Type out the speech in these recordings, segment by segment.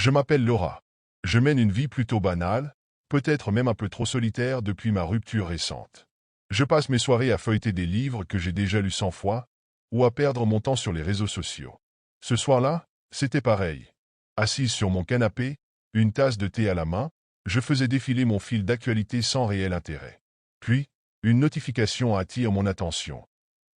Je m'appelle Laura. Je mène une vie plutôt banale, peut-être même un peu trop solitaire depuis ma rupture récente. Je passe mes soirées à feuilleter des livres que j'ai déjà lus 100 fois, ou à perdre mon temps sur les réseaux sociaux. Ce soir-là, c'était pareil. Assise sur mon canapé, une tasse de thé à la main, je faisais défiler mon fil d'actualité sans réel intérêt. Puis, une notification attire mon attention.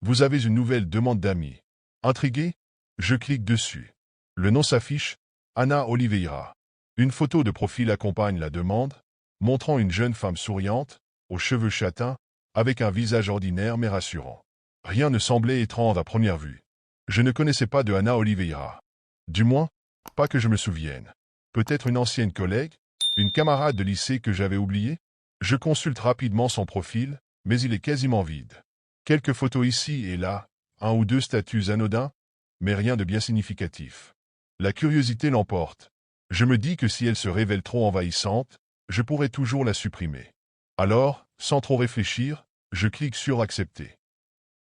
Vous avez une nouvelle demande d'amis. Intrigué, je clique dessus. Le nom s'affiche, Ana Oliveira. Une photo de profil accompagne la demande, montrant une jeune femme souriante, aux cheveux châtains, avec un visage ordinaire mais rassurant. Rien ne semblait étrange à première vue. Je ne connaissais pas de Ana Oliveira. Du moins, pas que je me souvienne. Peut-être une ancienne collègue, une camarade de lycée que j'avais oubliée? Je consulte rapidement son profil, mais il est quasiment vide. Quelques photos ici et là, un ou deux statuts anodins, mais rien de bien significatif. La curiosité l'emporte. Je me dis que si elle se révèle trop envahissante, je pourrais toujours la supprimer. Alors, sans trop réfléchir, je clique sur Accepter.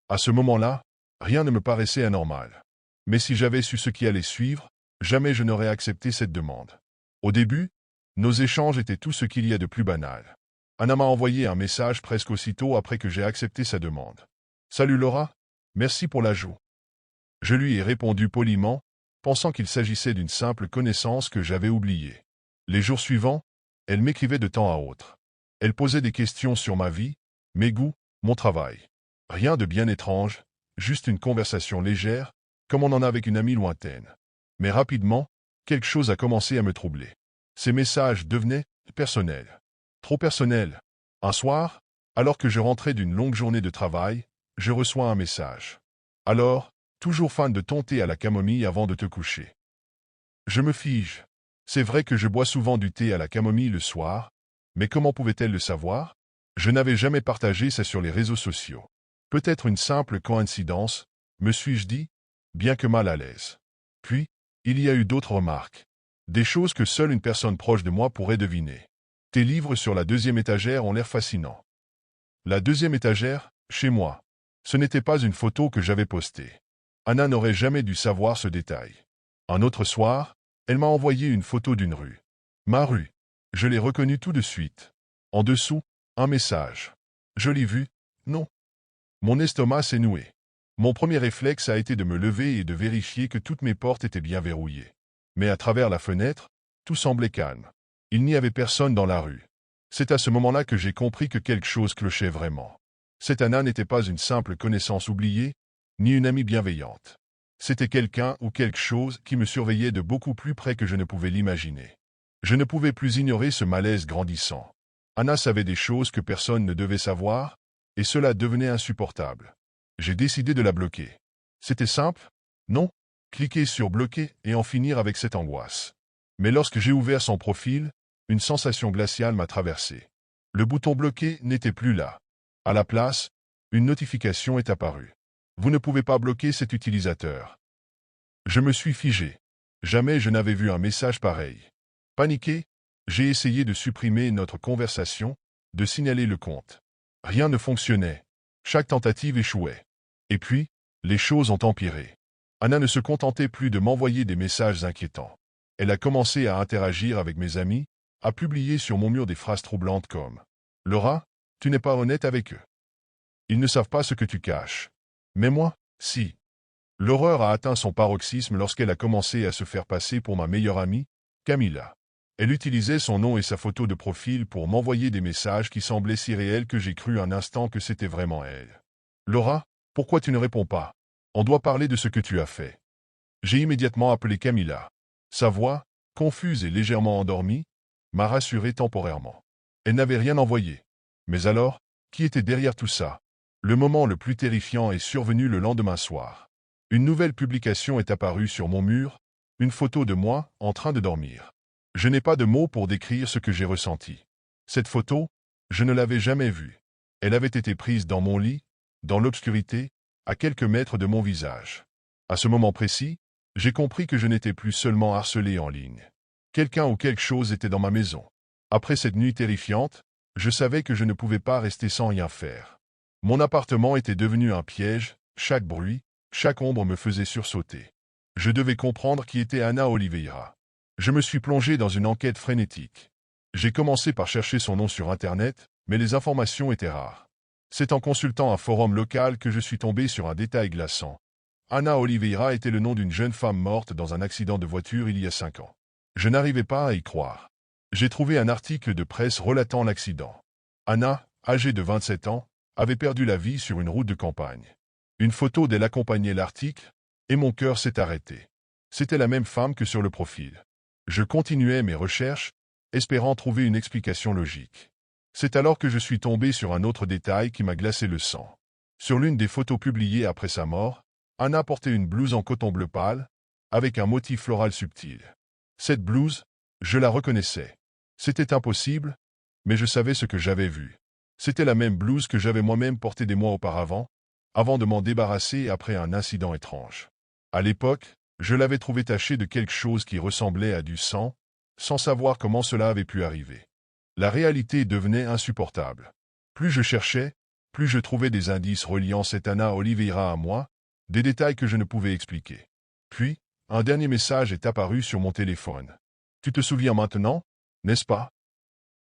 À ce moment-là, rien ne me paraissait anormal. Mais si j'avais su ce qui allait suivre, jamais je n'aurais accepté cette demande. Au début, nos échanges étaient tout ce qu'il y a de plus banal. Anna m'a envoyé un message presque aussitôt après que j'ai accepté sa demande. « Salut Laura, merci pour l'ajout. » Je lui ai répondu poliment, pensant qu'il s'agissait d'une simple connaissance que j'avais oubliée. Les jours suivants, elle m'écrivait de temps à autre. Elle posait des questions sur ma vie, mes goûts, mon travail. Rien de bien étrange, juste une conversation légère, comme on en a avec une amie lointaine. Mais rapidement, quelque chose a commencé à me troubler. Ces messages devenaient personnels. Trop personnels. Un soir, alors que je rentrais d'une longue journée de travail, je reçois un message. Alors, toujours fan de ton thé à la camomille avant de te coucher. Je me fige. C'est vrai que je bois souvent du thé à la camomille le soir, mais comment pouvait-elle le savoir? Je n'avais jamais partagé ça sur les réseaux sociaux. Peut-être une simple coïncidence, me suis-je dit, bien que mal à l'aise. Puis, il y a eu d'autres remarques. Des choses que seule une personne proche de moi pourrait deviner. Tes livres sur la deuxième étagère ont l'air fascinants. La deuxième étagère, chez moi. Ce n'était pas une photo que j'avais postée. Anna n'aurait jamais dû savoir ce détail. Un autre soir, elle m'a envoyé une photo d'une rue. Ma rue. Je l'ai reconnue tout de suite. En dessous, un message. Je l'ai vu, non. Mon estomac s'est noué. Mon premier réflexe a été de me lever et de vérifier que toutes mes portes étaient bien verrouillées. Mais à travers la fenêtre, tout semblait calme. Il n'y avait personne dans la rue. C'est à ce moment-là que j'ai compris que quelque chose clochait vraiment. Cette Anna n'était pas une simple connaissance oubliée, ni une amie bienveillante. C'était quelqu'un ou quelque chose qui me surveillait de beaucoup plus près que je ne pouvais l'imaginer. Je ne pouvais plus ignorer ce malaise grandissant. Anna savait des choses que personne ne devait savoir, et cela devenait insupportable. J'ai décidé de la bloquer. C'était simple, non? Cliquer sur bloquer et en finir avec cette angoisse. Mais lorsque j'ai ouvert son profil, une sensation glaciale m'a traversé. Le bouton bloquer n'était plus là. À la place, une notification est apparue. Vous ne pouvez pas bloquer cet utilisateur. Je me suis figé. Jamais je n'avais vu un message pareil. Paniqué, j'ai essayé de supprimer notre conversation, de signaler le compte. Rien ne fonctionnait. Chaque tentative échouait. Et puis, les choses ont empiré. Anna ne se contentait plus de m'envoyer des messages inquiétants. Elle a commencé à interagir avec mes amis, à publier sur mon mur des phrases troublantes comme « Laura, tu n'es pas honnête avec eux. Ils ne savent pas ce que tu caches. Mais moi, si. » L'horreur a atteint son paroxysme lorsqu'elle a commencé à se faire passer pour ma meilleure amie, Camilla. Elle utilisait son nom et sa photo de profil pour m'envoyer des messages qui semblaient si réels que j'ai cru un instant que c'était vraiment elle. « Laura, pourquoi tu ne réponds pas? On doit parler de ce que tu as fait. » J'ai immédiatement appelé Camilla. Sa voix, confuse et légèrement endormie, m'a rassuré temporairement. Elle n'avait rien envoyé. Mais alors, qui était derrière tout ça? Le moment le plus terrifiant est survenu le lendemain soir. Une nouvelle publication est apparue sur mon mur, une photo de moi en train de dormir. Je n'ai pas de mots pour décrire ce que j'ai ressenti. Cette photo, je ne l'avais jamais vue. Elle avait été prise dans mon lit, dans l'obscurité, à quelques mètres de mon visage. À ce moment précis, j'ai compris que je n'étais plus seulement harcelé en ligne. Quelqu'un ou quelque chose était dans ma maison. Après cette nuit terrifiante, je savais que je ne pouvais pas rester sans rien faire. Mon appartement était devenu un piège, chaque bruit, chaque ombre me faisait sursauter. Je devais comprendre qui était Ana Oliveira. Je me suis plongé dans une enquête frénétique. J'ai commencé par chercher son nom sur Internet, mais les informations étaient rares. C'est en consultant un forum local que je suis tombé sur un détail glaçant. Ana Oliveira était le nom d'une jeune femme morte dans un accident de voiture il y a 5 ans. Je n'arrivais pas à y croire. J'ai trouvé un article de presse relatant l'accident. Ana, âgée de 27 ans, avait perdu la vie sur une route de campagne. Une photo d'elle accompagnait l'article, et mon cœur s'est arrêté. C'était la même femme que sur le profil. Je continuais mes recherches, espérant trouver une explication logique. C'est alors que je suis tombé sur un autre détail qui m'a glacé le sang. Sur l'une des photos publiées après sa mort, Ana portait une blouse en coton bleu pâle, avec un motif floral subtil. Cette blouse, je la reconnaissais. C'était impossible, mais je savais ce que j'avais vu. C'était la même blouse que j'avais moi-même portée des mois auparavant, avant de m'en débarrasser après un incident étrange. À l'époque, je l'avais trouvée tachée de quelque chose qui ressemblait à du sang, sans savoir comment cela avait pu arriver. La réalité devenait insupportable. Plus je cherchais, plus je trouvais des indices reliant cette Ana Oliveira à moi, des détails que je ne pouvais expliquer. Puis, un dernier message est apparu sur mon téléphone. « Tu te souviens maintenant, n'est-ce pas ?»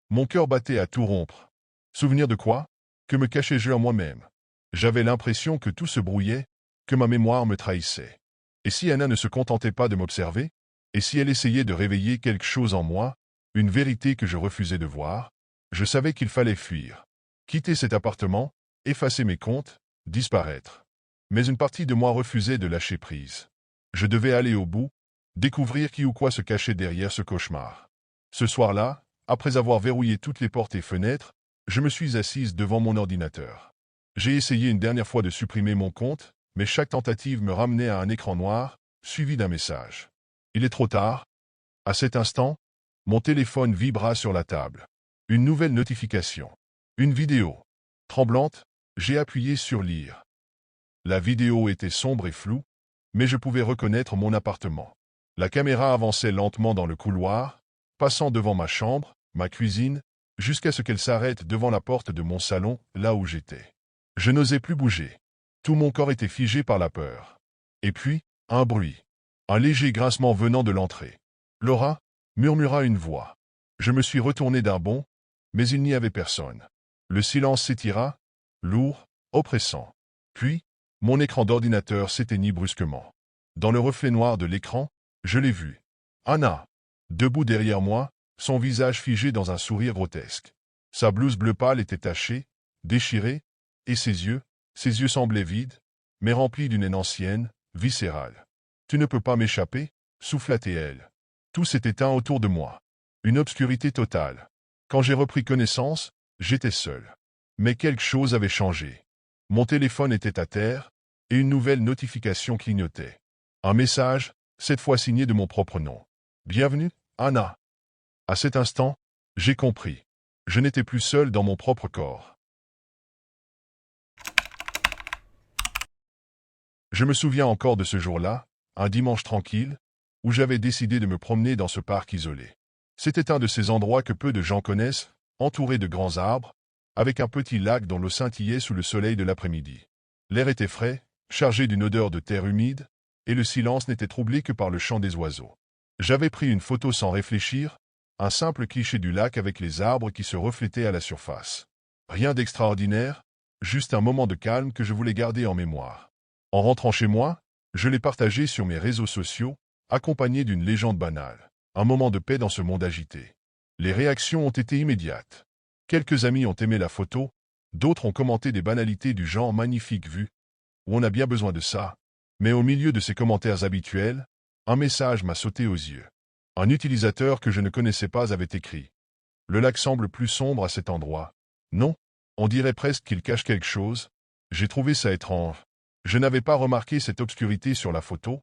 Mon cœur battait à tout rompre. Souvenir de quoi? Que me cachais-je en moi-même? J'avais l'impression que tout se brouillait, que ma mémoire me trahissait. Et si Ana ne se contentait pas de m'observer? Et si elle essayait de réveiller quelque chose en moi, une vérité que je refusais de voir? Je savais qu'il fallait fuir. Quitter cet appartement, effacer mes comptes, disparaître. Mais une partie de moi refusait de lâcher prise. Je devais aller au bout, découvrir qui ou quoi se cachait derrière ce cauchemar. Ce soir-là, après avoir verrouillé toutes les portes et fenêtres, je me suis assise devant mon ordinateur. J'ai essayé une dernière fois de supprimer mon compte, mais chaque tentative me ramenait à un écran noir, suivi d'un message. Il est trop tard. À cet instant, mon téléphone vibra sur la table. Une nouvelle notification. Une vidéo. Tremblante, j'ai appuyé sur lire. La vidéo était sombre et floue, mais je pouvais reconnaître mon appartement. La caméra avançait lentement dans le couloir, passant devant ma chambre, ma cuisine, jusqu'à ce qu'elle s'arrête devant la porte de mon salon, là où j'étais. Je n'osais plus bouger. Tout mon corps était figé par la peur. Et puis, un bruit. Un léger grincement venant de l'entrée. « Laura » murmura une voix. Je me suis retourné d'un bond, mais il n'y avait personne. Le silence s'étira, lourd, oppressant. Puis, mon écran d'ordinateur s'éteignit brusquement. Dans le reflet noir de l'écran, je l'ai vue. Ana, debout derrière moi, son visage figé dans un sourire grotesque. Sa blouse bleu pâle était tachée, déchirée, et ses yeux semblaient vides, mais remplis d'une haine ancienne, viscérale. « Tu ne peux pas m'échapper » souffla-t-elle. Tout s'est éteint autour de moi. Une obscurité totale. Quand j'ai repris connaissance, j'étais seul. Mais quelque chose avait changé. Mon téléphone était à terre, et une nouvelle notification clignotait. Un message, cette fois signé de mon propre nom. « Bienvenue, Ana. » À cet instant, j'ai compris. Je n'étais plus seul dans mon propre corps. Je me souviens encore de ce jour-là, un dimanche tranquille, où j'avais décidé de me promener dans ce parc isolé. C'était un de ces endroits que peu de gens connaissent, entouré de grands arbres, avec un petit lac dont l'eau scintillait sous le soleil de l'après-midi. L'air était frais, chargé d'une odeur de terre humide, et le silence n'était troublé que par le chant des oiseaux. J'avais pris une photo sans réfléchir, un simple cliché du lac avec les arbres qui se reflétaient à la surface. Rien d'extraordinaire, juste un moment de calme que je voulais garder en mémoire. En rentrant chez moi, je l'ai partagé sur mes réseaux sociaux, accompagné d'une légende banale. Un moment de paix dans ce monde agité. Les réactions ont été immédiates. Quelques amis ont aimé la photo, d'autres ont commenté des banalités du genre « magnifique vue » ou « on a bien besoin de ça ». Mais au milieu de ces commentaires habituels, un message m'a sauté aux yeux. Un utilisateur que je ne connaissais pas avait écrit « Le lac semble plus sombre à cet endroit. Non, on dirait presque qu'il cache quelque chose. » J'ai trouvé ça étrange. Je n'avais pas remarqué cette obscurité sur la photo,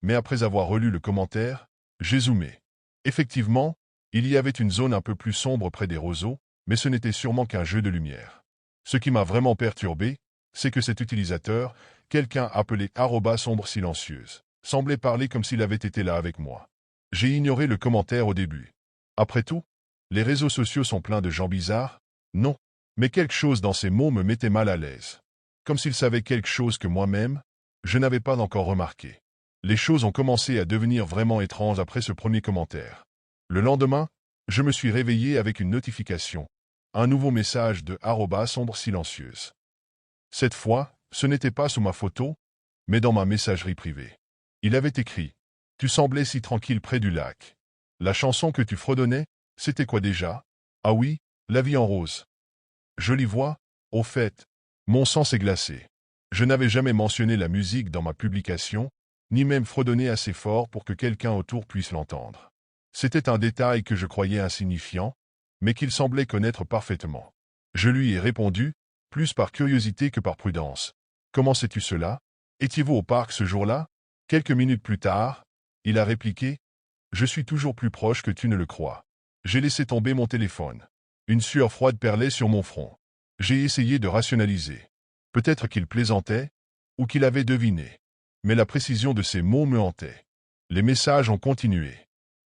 mais après avoir relu le commentaire, j'ai zoomé. Effectivement, il y avait une zone un peu plus sombre près des roseaux, mais ce n'était sûrement qu'un jeu de lumière. Ce qui m'a vraiment perturbé, c'est que cet utilisateur, quelqu'un appelé @sombre silencieuse, semblait parler comme s'il avait été là avec moi. J'ai ignoré le commentaire au début. Après tout, les réseaux sociaux sont pleins de gens bizarres, non, mais quelque chose dans ces mots me mettait mal à l'aise. Comme s'il savait quelque chose que moi-même, je n'avais pas encore remarqué. Les choses ont commencé à devenir vraiment étranges après ce premier commentaire. Le lendemain, je me suis réveillé avec une notification. Un nouveau message de @ombre silencieuse. Cette fois, ce n'était pas sous ma photo, mais dans ma messagerie privée. Il avait écrit « Tu semblais si tranquille près du lac. La chanson que tu fredonnais, c'était quoi déjà? Ah oui, La vie en rose. Jolie voix, au fait. » Mon sang s'est glacé. Je n'avais jamais mentionné la musique dans ma publication, ni même fredonné assez fort pour que quelqu'un autour puisse l'entendre. C'était un détail que je croyais insignifiant, mais qu'il semblait connaître parfaitement. Je lui ai répondu, plus par curiosité que par prudence. « Comment sais-tu cela? Étiez-vous au parc ce jour-là? » Quelques minutes plus tard, il a répliqué, « Je suis toujours plus proche que tu ne le crois. » J'ai laissé tomber mon téléphone. Une sueur froide perlait sur mon front. J'ai essayé de rationaliser. Peut-être qu'il plaisantait, ou qu'il avait deviné. Mais la précision de ses mots me hantait. Les messages ont continué.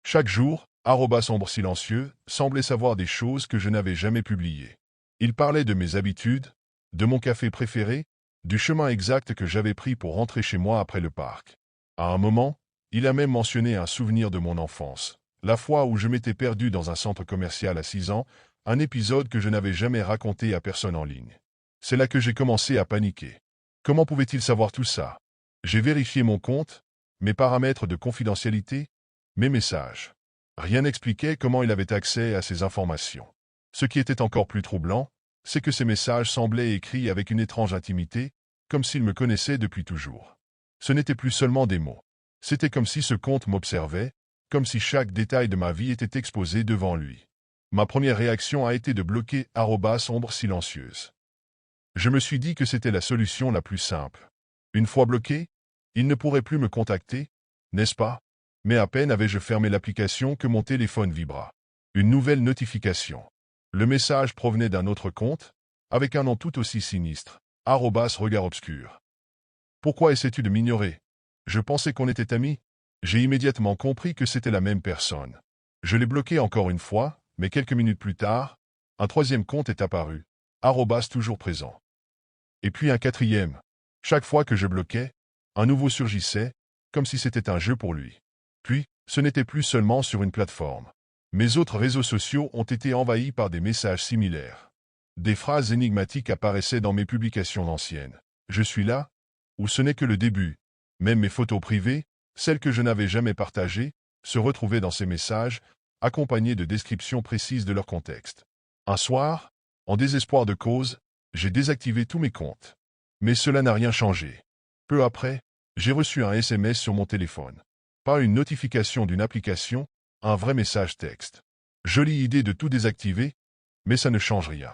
Chaque jour, @ombre silencieux semblait savoir des choses que je n'avais jamais publiées. Il parlait de mes habitudes, de mon café préféré, du chemin exact que j'avais pris pour rentrer chez moi après le parc. À un moment, il a même mentionné un souvenir de mon enfance, la fois où je m'étais perdu dans un centre commercial à 6 ans, un épisode que je n'avais jamais raconté à personne en ligne. C'est là que j'ai commencé à paniquer. Comment pouvait-il savoir tout ça? J'ai vérifié mon compte, mes paramètres de confidentialité, mes messages. Rien n'expliquait comment il avait accès à ces informations. Ce qui était encore plus troublant, c'est que ces messages semblaient écrits avec une étrange intimité, comme s'il me connaissait depuis toujours. Ce n'était plus seulement des mots. C'était comme si ce compte m'observait, comme si chaque détail de ma vie était exposé devant lui. Ma première réaction a été de bloquer @ombre silencieuse. Je me suis dit que c'était la solution la plus simple. Une fois bloqué, il ne pourrait plus me contacter, n'est-ce pas? Mais à peine avais-je fermé l'application que mon téléphone vibra. Une nouvelle notification. Le message provenait d'un autre compte, avec un nom tout aussi sinistre, @regard obscur. Pourquoi essaies-tu de m'ignorer? Je pensais qu'on était amis. J'ai immédiatement compris que c'était la même personne. Je l'ai bloqué encore une fois, mais quelques minutes plus tard, un troisième compte est apparu, toujours présent. Et puis un quatrième. Chaque fois que je bloquais, un nouveau surgissait, comme si c'était un jeu pour lui. Puis, ce n'était plus seulement sur une plateforme. Mes autres réseaux sociaux ont été envahis par des messages similaires. Des phrases énigmatiques apparaissaient dans mes publications anciennes. Je suis là, ou ce n'est que le début. Même mes photos privées, celles que je n'avais jamais partagées, se retrouvaient dans ces messages, accompagnés de descriptions précises de leur contexte. Un soir, en désespoir de cause, j'ai désactivé tous mes comptes. Mais cela n'a rien changé. Peu après, j'ai reçu un SMS sur mon téléphone. Pas une notification d'une application, un vrai message texte. Jolie idée de tout désactiver, mais ça ne change rien.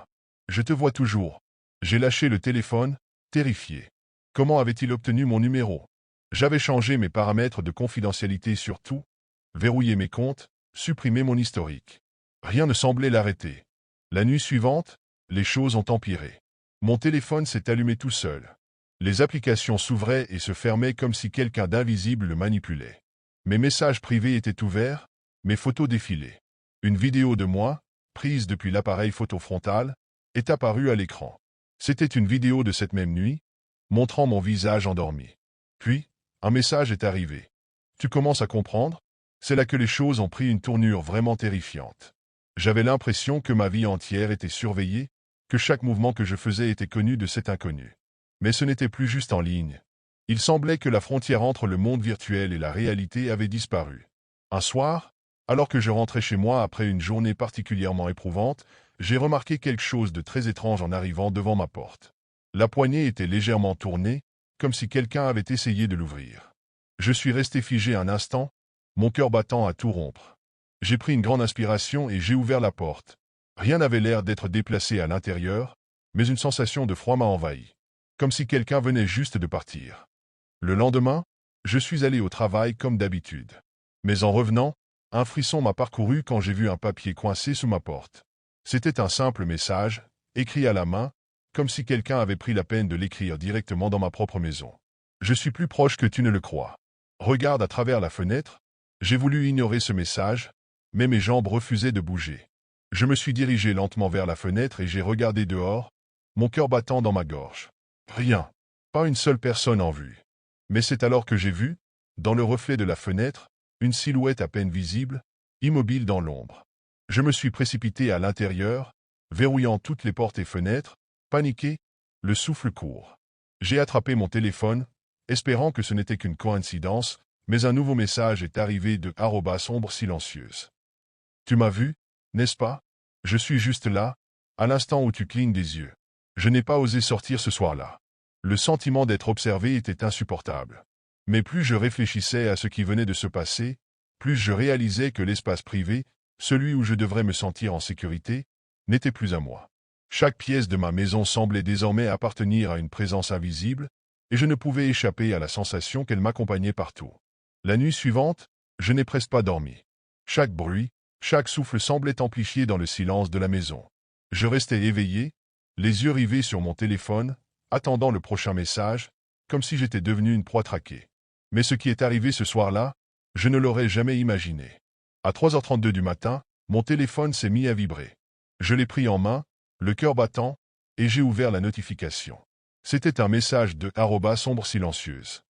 Je te vois toujours. J'ai lâché le téléphone, terrifié. Comment avait-il obtenu mon numéro? J'avais changé mes paramètres de confidentialité sur tout, verrouillé mes comptes, supprimé mon historique. Rien ne semblait l'arrêter. La nuit suivante, les choses ont empiré. Mon téléphone s'est allumé tout seul. Les applications s'ouvraient et se fermaient comme si quelqu'un d'invisible le manipulait. Mes messages privés étaient ouverts, mes photos défilaient. Une vidéo de moi, prise depuis l'appareil photo frontal, est apparue à l'écran. C'était une vidéo de cette même nuit, montrant mon visage endormi. Puis, un message est arrivé. Tu commences à comprendre? C'est là que les choses ont pris une tournure vraiment terrifiante. J'avais l'impression que ma vie entière était surveillée, que chaque mouvement que je faisais était connu de cet inconnu. Mais ce n'était plus juste en ligne. Il semblait que la frontière entre le monde virtuel et la réalité avait disparu. Un soir, alors que je rentrais chez moi après une journée particulièrement éprouvante, j'ai remarqué quelque chose de très étrange en arrivant devant ma porte. La poignée était légèrement tournée, comme si quelqu'un avait essayé de l'ouvrir. Je suis resté figé un instant, mon cœur battant à tout rompre. J'ai pris une grande inspiration et j'ai ouvert la porte. Rien n'avait l'air d'être déplacé à l'intérieur, mais une sensation de froid m'a envahi, comme si quelqu'un venait juste de partir. Le lendemain, je suis allé au travail comme d'habitude. Mais en revenant, un frisson m'a parcouru quand j'ai vu un papier coincé sous ma porte. C'était un simple message, écrit à la main, comme si quelqu'un avait pris la peine de l'écrire directement dans ma propre maison. Je suis plus proche que tu ne le crois. Regarde à travers la fenêtre. J'ai voulu ignorer ce message, mais mes jambes refusaient de bouger. Je me suis dirigé lentement vers la fenêtre et j'ai regardé dehors, mon cœur battant dans ma gorge. Rien. Pas une seule personne en vue. Mais c'est alors que j'ai vu, dans le reflet de la fenêtre, une silhouette à peine visible, immobile dans l'ombre. Je me suis précipité à l'intérieur, verrouillant toutes les portes et fenêtres, paniqué, le souffle court. J'ai attrapé mon téléphone, espérant que ce n'était qu'une coïncidence, mais un nouveau message est arrivé de @ombre silencieuse. Tu m'as vu, n'est-ce pas? Je suis juste là, à l'instant où tu clignes des yeux. Je n'ai pas osé sortir ce soir-là. Le sentiment d'être observé était insupportable. Mais plus je réfléchissais à ce qui venait de se passer, plus je réalisais que l'espace privé, celui où je devrais me sentir en sécurité, n'était plus à moi. Chaque pièce de ma maison semblait désormais appartenir à une présence invisible, et je ne pouvais échapper à la sensation qu'elle m'accompagnait partout. La nuit suivante, je n'ai presque pas dormi. Chaque bruit, chaque souffle semblait amplifié dans le silence de la maison. Je restais éveillé, les yeux rivés sur mon téléphone, attendant le prochain message, comme si j'étais devenu une proie traquée. Mais ce qui est arrivé ce soir-là, je ne l'aurais jamais imaginé. À 3h32 du matin, mon téléphone s'est mis à vibrer. Je l'ai pris en main, le cœur battant, et j'ai ouvert la notification. C'était un message de @ombre silencieuse.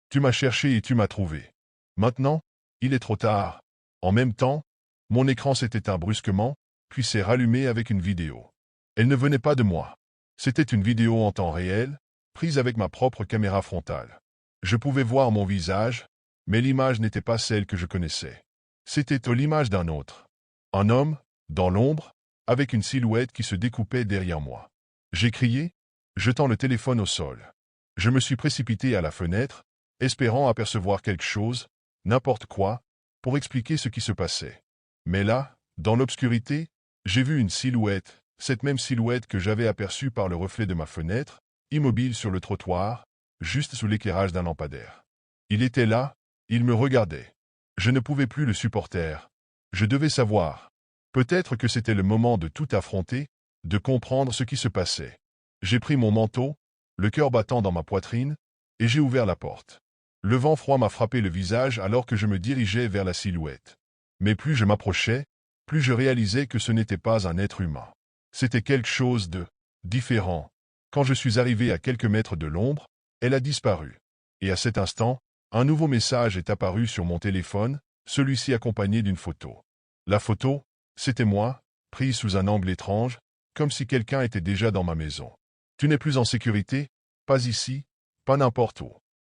Tu m'as cherché et tu m'as trouvé. Maintenant, il est trop tard. En même temps, mon écran s'est éteint brusquement, puis s'est rallumé avec une vidéo. Elle ne venait pas de moi. C'était une vidéo en temps réel, prise avec ma propre caméra frontale. Je pouvais voir mon visage, mais l'image n'était pas celle que je connaissais. C'était l'image d'un autre. Un homme, dans l'ombre, avec une silhouette qui se découpait derrière moi. J'ai crié, jetant le téléphone au sol. Je me suis précipité à la fenêtre, espérant apercevoir quelque chose, n'importe quoi, pour expliquer ce qui se passait. Mais là, dans l'obscurité, j'ai vu une silhouette, cette même silhouette que j'avais aperçue par le reflet de ma fenêtre, immobile sur le trottoir, juste sous l'éclairage d'un lampadaire. Il était là, il me regardait. Je ne pouvais plus le supporter. Je devais savoir. Peut-être que c'était le moment de tout affronter, de comprendre ce qui se passait. J'ai pris mon manteau, le cœur battant dans ma poitrine, et j'ai ouvert la porte. Le vent froid m'a frappé le visage alors que je me dirigeais vers la silhouette. Mais plus je m'approchais, plus je réalisais que ce n'était pas un être humain. C'était quelque chose de différent. Quand je suis arrivé à quelques mètres de l'ombre, elle a disparu. Et à cet instant, un nouveau message est apparu sur mon téléphone, celui-ci accompagné d'une photo. La photo, c'était moi, prise sous un angle étrange, comme si quelqu'un était déjà dans ma maison. Tu n'es plus en sécurité, pas ici, pas n'importe où.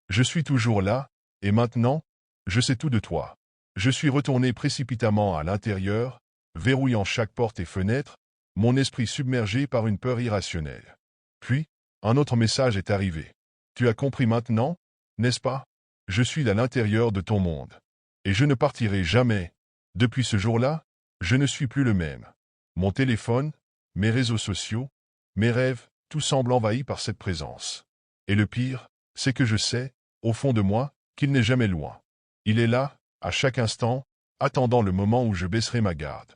Je suis toujours là, et maintenant, je sais tout de toi. Je suis retourné précipitamment à l'intérieur, verrouillant chaque porte et fenêtre, mon esprit submergé par une peur irrationnelle. Puis, un autre message est arrivé. Tu as compris maintenant, n'est-ce pas? Je suis à l'intérieur de ton monde. Et je ne partirai jamais. Depuis ce jour-là, je ne suis plus le même. Mon téléphone, mes réseaux sociaux, mes rêves, tout semble envahi par cette présence. Et le pire, c'est que je sais, au fond de moi, qu'il n'est jamais loin. Il est là, à chaque instant, attendant le moment où je baisserai ma garde.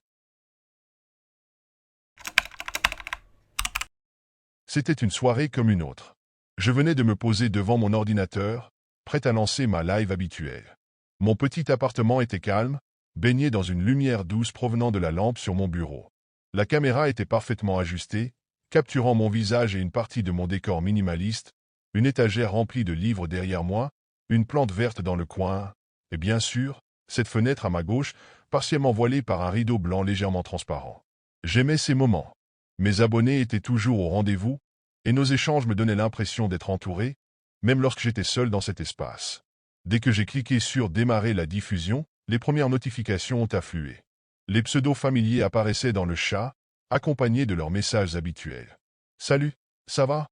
C'était une soirée comme une autre. Je venais de me poser devant mon ordinateur, prêt à lancer ma live habituelle. Mon petit appartement était calme, baigné dans une lumière douce provenant de la lampe sur mon bureau. La caméra était parfaitement ajustée, capturant mon visage et une partie de mon décor minimaliste, une étagère remplie de livres derrière moi, une plante verte dans le coin, et bien sûr, cette fenêtre à ma gauche, partiellement voilée par un rideau blanc légèrement transparent. J'aimais ces moments. Mes abonnés étaient toujours au rendez-vous, et nos échanges me donnaient l'impression d'être entouré, même lorsque j'étais seul dans cet espace. Dès que j'ai cliqué sur « Démarrer la diffusion », les premières notifications ont afflué. Les pseudos familiers apparaissaient dans le chat, accompagnés de leurs messages habituels. « Salut, ça va?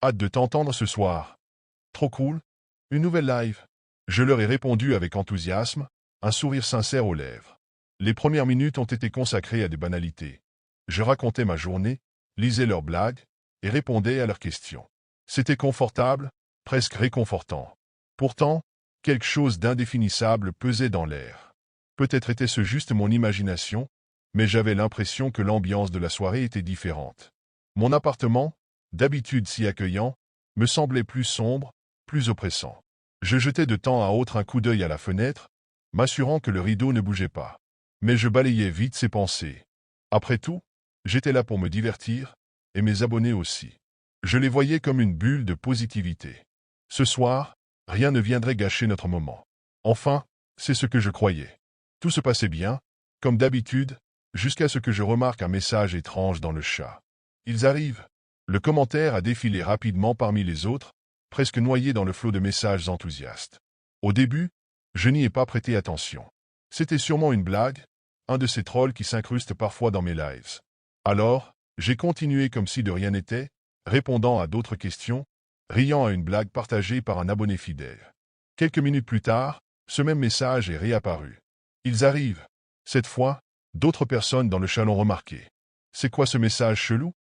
Hâte de t'entendre ce soir. Trop cool. Une nouvelle live. » Je leur ai répondu avec enthousiasme, un sourire sincère aux lèvres. Les premières minutes ont été consacrées à des banalités. Je racontais ma journée, lisais leurs blagues et répondais à leurs questions. C'était confortable, presque réconfortant. Pourtant, quelque chose d'indéfinissable pesait dans l'air. Peut-être était-ce juste mon imagination, mais j'avais l'impression que l'ambiance de la soirée était différente. Mon appartement, d'habitude si accueillant, me semblait plus sombre, plus oppressant. Je jetais de temps à autre un coup d'œil à la fenêtre, m'assurant que le rideau ne bougeait pas. Mais je balayais vite ces pensées. Après tout, j'étais là pour me divertir, et mes abonnés aussi. Je les voyais comme une bulle de positivité. Ce soir, rien ne viendrait gâcher notre moment. Enfin, c'est ce que je croyais. Tout se passait bien, comme d'habitude, jusqu'à ce que je remarque un message étrange dans le chat. Ils arrivent. Le commentaire a défilé rapidement parmi les autres, presque noyé dans le flot de messages enthousiastes. Au début, je n'y ai pas prêté attention. C'était sûrement une blague, un de ces trolls qui s'incrustent parfois dans mes lives. Alors, j'ai continué comme si de rien n'était, répondant à d'autres questions, riant à une blague partagée par un abonné fidèle. Quelques minutes plus tard, ce même message est réapparu. Ils arrivent. Cette fois, d'autres personnes dans le chat l'ont remarqué. C'est quoi ce message chelou?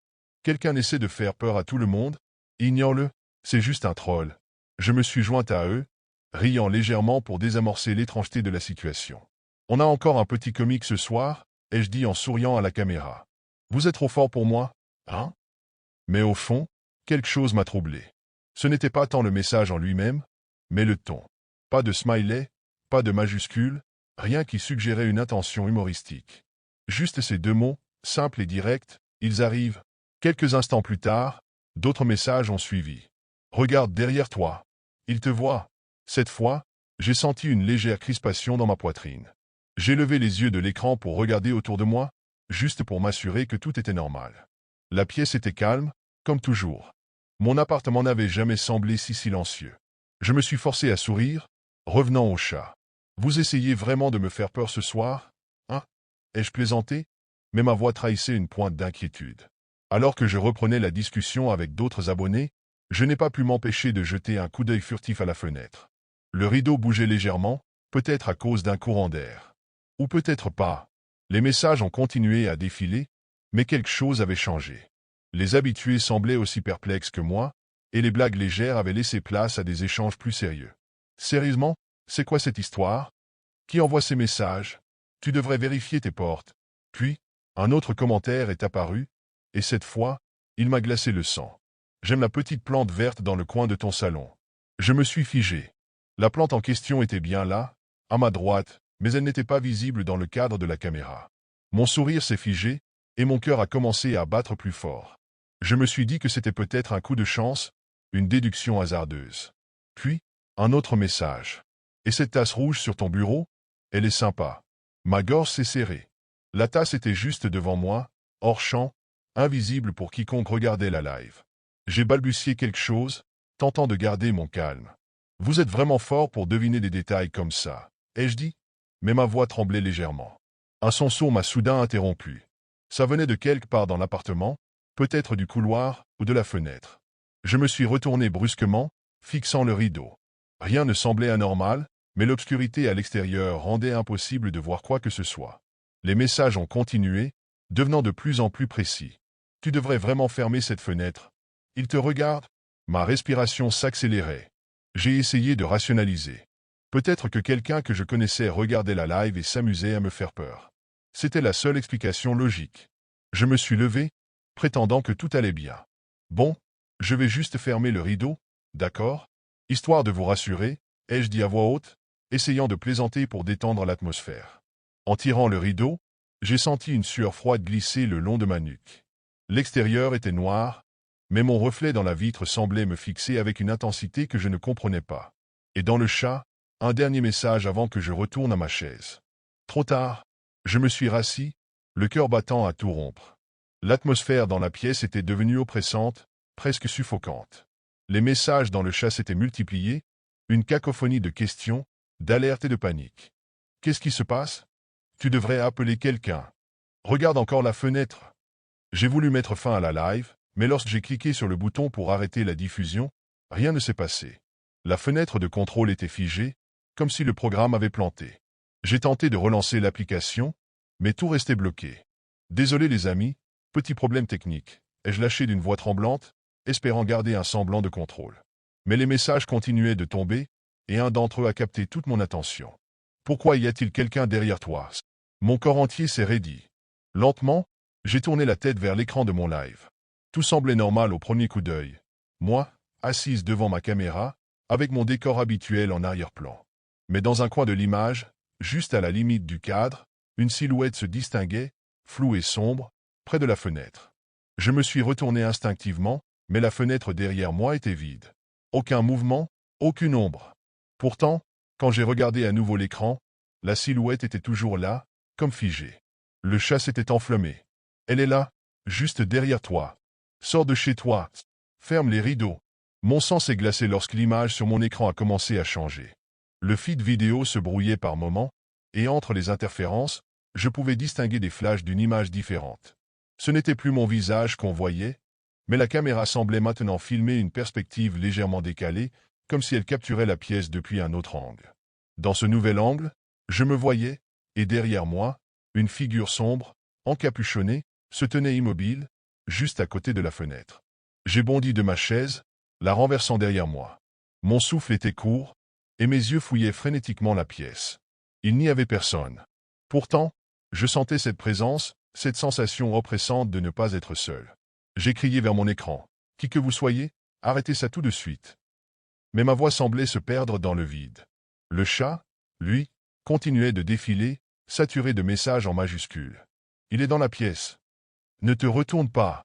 Quelqu'un essaie de faire peur à tout le monde? Ignore-le, c'est juste un troll. Je me suis joint à eux, riant légèrement pour désamorcer l'étrangeté de la situation. On a encore un petit comique ce soir, ai-je dit en souriant à la caméra. Vous êtes trop fort pour moi, hein? Mais au fond, quelque chose m'a troublé. Ce n'était pas tant le message en lui-même, mais le ton. Pas de smiley, pas de majuscule, rien qui suggérait une intention humoristique. Juste ces deux mots, simples et directs, ils arrivent. Quelques instants plus tard, d'autres messages ont suivi. Regarde derrière toi. Il te voit. Cette fois, j'ai senti une légère crispation dans ma poitrine. J'ai levé les yeux de l'écran pour regarder autour de moi, juste pour m'assurer que tout était normal. La pièce était calme, comme toujours. Mon appartement n'avait jamais semblé si silencieux. Je me suis forcé à sourire, revenant au chat. Vous essayez vraiment de me faire peur ce soir, hein? Ai-je plaisanté? Mais ma voix trahissait une pointe d'inquiétude. Alors que je reprenais la discussion avec d'autres abonnés, je n'ai pas pu m'empêcher de jeter un coup d'œil furtif à la fenêtre. Le rideau bougeait légèrement, peut-être à cause d'un courant d'air. Ou peut-être pas. Les messages ont continué à défiler, mais quelque chose avait changé. Les habitués semblaient aussi perplexes que moi, et les blagues légères avaient laissé place à des échanges plus sérieux. Sérieusement, c'est quoi cette histoire? Qui envoie ces messages? Tu devrais vérifier tes portes. Puis, un autre commentaire est apparu, et cette fois, il m'a glacé le sang. J'aime la petite plante verte dans le coin de ton salon. Je me suis figé. La plante en question était bien là, à ma droite, mais elle n'était pas visible dans le cadre de la caméra. Mon sourire s'est figé, et mon cœur a commencé à battre plus fort. Je me suis dit que c'était peut-être un coup de chance, une déduction hasardeuse. Puis, un autre message. Et cette tasse rouge sur ton bureau? Elle est sympa. Ma gorge s'est serrée. La tasse était juste devant moi, hors champ, invisible pour quiconque regardait la live. J'ai balbutié quelque chose, tentant de garder mon calme. Vous êtes vraiment fort pour deviner des détails comme ça, ai-je dit? Mais ma voix tremblait légèrement. Un son sourd m'a soudain interrompu. Ça venait de quelque part dans l'appartement, peut-être du couloir ou de la fenêtre. Je me suis retourné brusquement, fixant le rideau. Rien ne semblait anormal, mais l'obscurité à l'extérieur rendait impossible de voir quoi que ce soit. Les messages ont continué, devenant de plus en plus précis. Tu devrais vraiment fermer cette fenêtre. Il te regarde? Ma respiration s'accélérait. J'ai essayé de rationaliser. Peut-être que quelqu'un que je connaissais regardait la live et s'amusait à me faire peur. C'était la seule explication logique. Je me suis levé, prétendant que tout allait bien. Bon, je vais juste fermer le rideau, d'accord? Histoire de vous rassurer, ai-je dit à voix haute, essayant de plaisanter pour détendre l'atmosphère. En tirant le rideau, j'ai senti une sueur froide glisser le long de ma nuque. L'extérieur était noir, mais mon reflet dans la vitre semblait me fixer avec une intensité que je ne comprenais pas. Et dans le chat, un dernier message avant que je retourne à ma chaise. Trop tard, je me suis rassis, le cœur battant à tout rompre. L'atmosphère dans la pièce était devenue oppressante, presque suffocante. Les messages dans le chat s'étaient multipliés, une cacophonie de questions, d'alertes et de panique. Qu'est-ce qui se passe? Tu devrais appeler quelqu'un. Regarde encore la fenêtre. J'ai voulu mettre fin à la live, mais lorsque j'ai cliqué sur le bouton pour arrêter la diffusion, rien ne s'est passé. La fenêtre de contrôle était figée, comme si le programme avait planté. J'ai tenté de relancer l'application, mais tout restait bloqué. Désolé les amis, petit problème technique, ai-je lâché d'une voix tremblante, espérant garder un semblant de contrôle. Mais les messages continuaient de tomber, et un d'entre eux a capté toute mon attention. Pourquoi y a-t-il quelqu'un derrière toi? Mon corps entier s'est raidi. Lentement, j'ai tourné la tête vers l'écran de mon live. Tout semblait normal au premier coup d'œil. Moi, assise devant ma caméra, avec mon décor habituel en arrière-plan. Mais dans un coin de l'image, juste à la limite du cadre, une silhouette se distinguait, floue et sombre, près de la fenêtre. Je me suis retourné instinctivement, mais la fenêtre derrière moi était vide. Aucun mouvement, aucune ombre. Pourtant, quand j'ai regardé à nouveau l'écran, la silhouette était toujours là, comme figée. Le chat s'était enflammé. Elle est là, juste derrière toi. Sors de chez toi. Ferme les rideaux. Mon sang s'est glacé lorsque l'image sur mon écran a commencé à changer. Le feed vidéo se brouillait par moments, et entre les interférences, je pouvais distinguer des flashs d'une image différente. Ce n'était plus mon visage qu'on voyait, mais la caméra semblait maintenant filmer une perspective légèrement décalée, comme si elle capturait la pièce depuis un autre angle. Dans ce nouvel angle, je me voyais, et derrière moi, une figure sombre, encapuchonnée, se tenait immobile, juste à côté de la fenêtre. J'ai bondi de ma chaise, la renversant derrière moi. Mon souffle était court, et mes yeux fouillaient frénétiquement la pièce. Il n'y avait personne. Pourtant, je sentais cette présence, cette sensation oppressante de ne pas être seul. J'ai crié vers mon écran. « Qui que vous soyez, arrêtez ça tout de suite. » Mais ma voix semblait se perdre dans le vide. Le chat, lui, continuait de défiler, saturé de messages en majuscules. « Il est dans la pièce. Ne te retourne pas.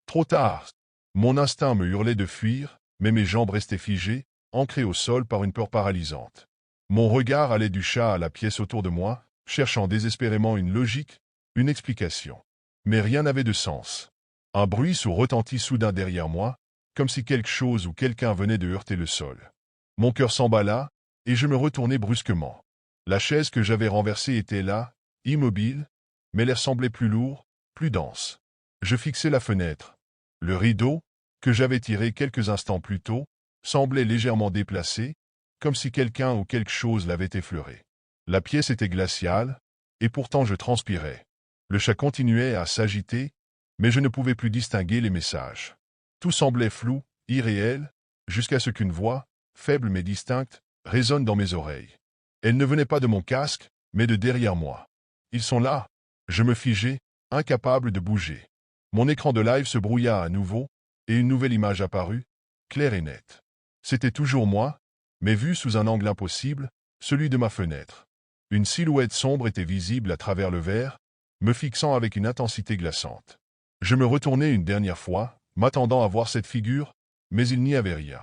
Trop tard. » Mon instinct me hurlait de fuir, mais mes jambes restaient figées, ancrées au sol par une peur paralysante. Mon regard allait du chat à la pièce autour de moi, cherchant désespérément une logique, une explication. Mais rien n'avait de sens. Un bruit sourd retentit soudain derrière moi, comme si quelque chose ou quelqu'un venait de heurter le sol. Mon cœur s'emballa, et je me retournai brusquement. La chaise que j'avais renversée était là, immobile, mais l'air semblait plus lourd, plus dense. Je fixai la fenêtre. Le rideau, que j'avais tiré quelques instants plus tôt, semblait légèrement déplacé, comme si quelqu'un ou quelque chose l'avait effleuré. La pièce était glaciale, et pourtant je transpirais. Le chat continuait à s'agiter, mais je ne pouvais plus distinguer les messages. Tout semblait flou, irréel, jusqu'à ce qu'une voix, faible mais distincte, résonne dans mes oreilles. Elle ne venait pas de mon casque, mais de derrière moi. Ils sont là. Je me figeai, incapable de bouger. Mon écran de live se brouilla à nouveau, et une nouvelle image apparut, claire et nette. C'était toujours moi, mais vue sous un angle impossible, celui de ma fenêtre. Une silhouette sombre était visible à travers le verre, me fixant avec une intensité glaçante. Je me retournai une dernière fois, m'attendant à voir cette figure, mais il n'y avait rien.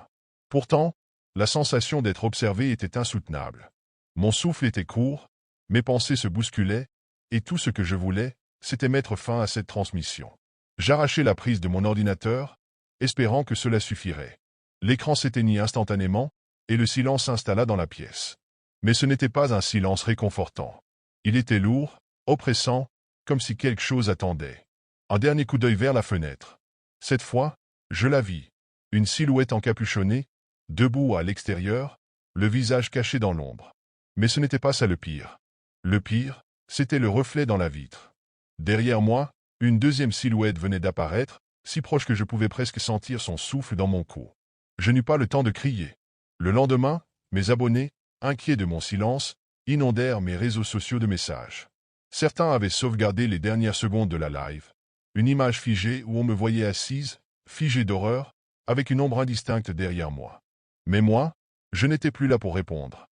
Pourtant, la sensation d'être observé était insoutenable. Mon souffle était court, mes pensées se bousculaient, et tout ce que je voulais, c'était mettre fin à cette transmission. J'arrachai la prise de mon ordinateur, espérant que cela suffirait. L'écran s'éteignit instantanément, et le silence s'installa dans la pièce. Mais ce n'était pas un silence réconfortant. Il était lourd, oppressant, comme si quelque chose attendait. Un dernier coup d'œil vers la fenêtre. Cette fois, je la vis. Une silhouette encapuchonnée, debout à l'extérieur, le visage caché dans l'ombre. Mais ce n'était pas ça le pire. Le pire, c'était le reflet dans la vitre. Derrière moi, une deuxième silhouette venait d'apparaître, si proche que je pouvais presque sentir son souffle dans mon cou. Je n'eus pas le temps de crier. Le lendemain, mes abonnés, inquiets de mon silence, inondèrent mes réseaux sociaux de messages. Certains avaient sauvegardé les dernières secondes de la live. Une image figée où on me voyait assise, figée d'horreur, avec une ombre indistincte derrière moi. Mais moi, je n'étais plus là pour répondre.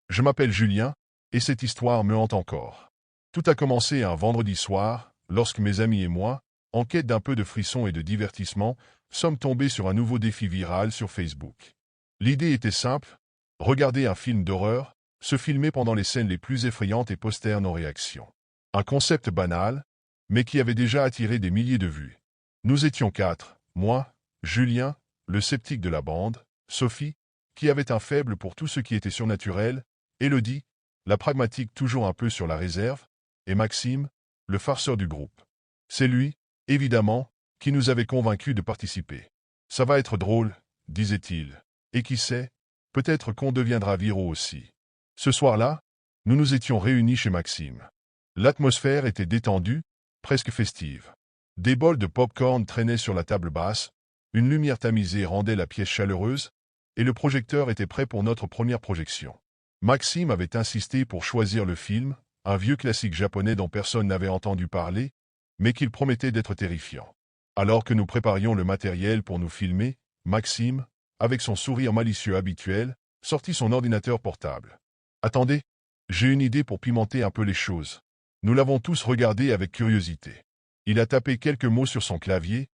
Je m'appelle Julien, et cette histoire me hante encore. Tout a commencé un vendredi soir, lorsque mes amis et moi, en quête d'un peu de frisson et de divertissement, sommes tombés sur un nouveau défi viral sur Facebook. L'idée était simple, regarder un film d'horreur, se filmer pendant les scènes les plus effrayantes et poster nos réactions. Un concept banal, mais qui avait déjà attiré des milliers de vues. Nous étions 4, moi, Julien, le sceptique de la bande, Sophie, qui avait un faible pour tout ce qui était surnaturel, Élodie, la pragmatique toujours un peu sur la réserve, et Maxime, le farceur du groupe. C'est lui, évidemment, qui nous avait convaincus de participer. « Ça va être drôle », disait-il. Et qui sait, peut-être qu'on deviendra viraux aussi. Ce soir-là, nous nous étions réunis chez Maxime. L'atmosphère était détendue, presque festive. Des bols de pop-corn traînaient sur la table basse, une lumière tamisée rendait la pièce chaleureuse, et le projecteur était prêt pour notre première projection. Maxime avait insisté pour choisir le film, un vieux classique japonais dont personne n'avait entendu parler, mais qu'il promettait d'être terrifiant. Alors que nous préparions le matériel pour nous filmer, Maxime, avec son sourire malicieux habituel, sortit son ordinateur portable. « Attendez, j'ai une idée pour pimenter un peu les choses. » Nous l'avons tous regardé avec curiosité. Il a tapé quelques mots sur son clavier,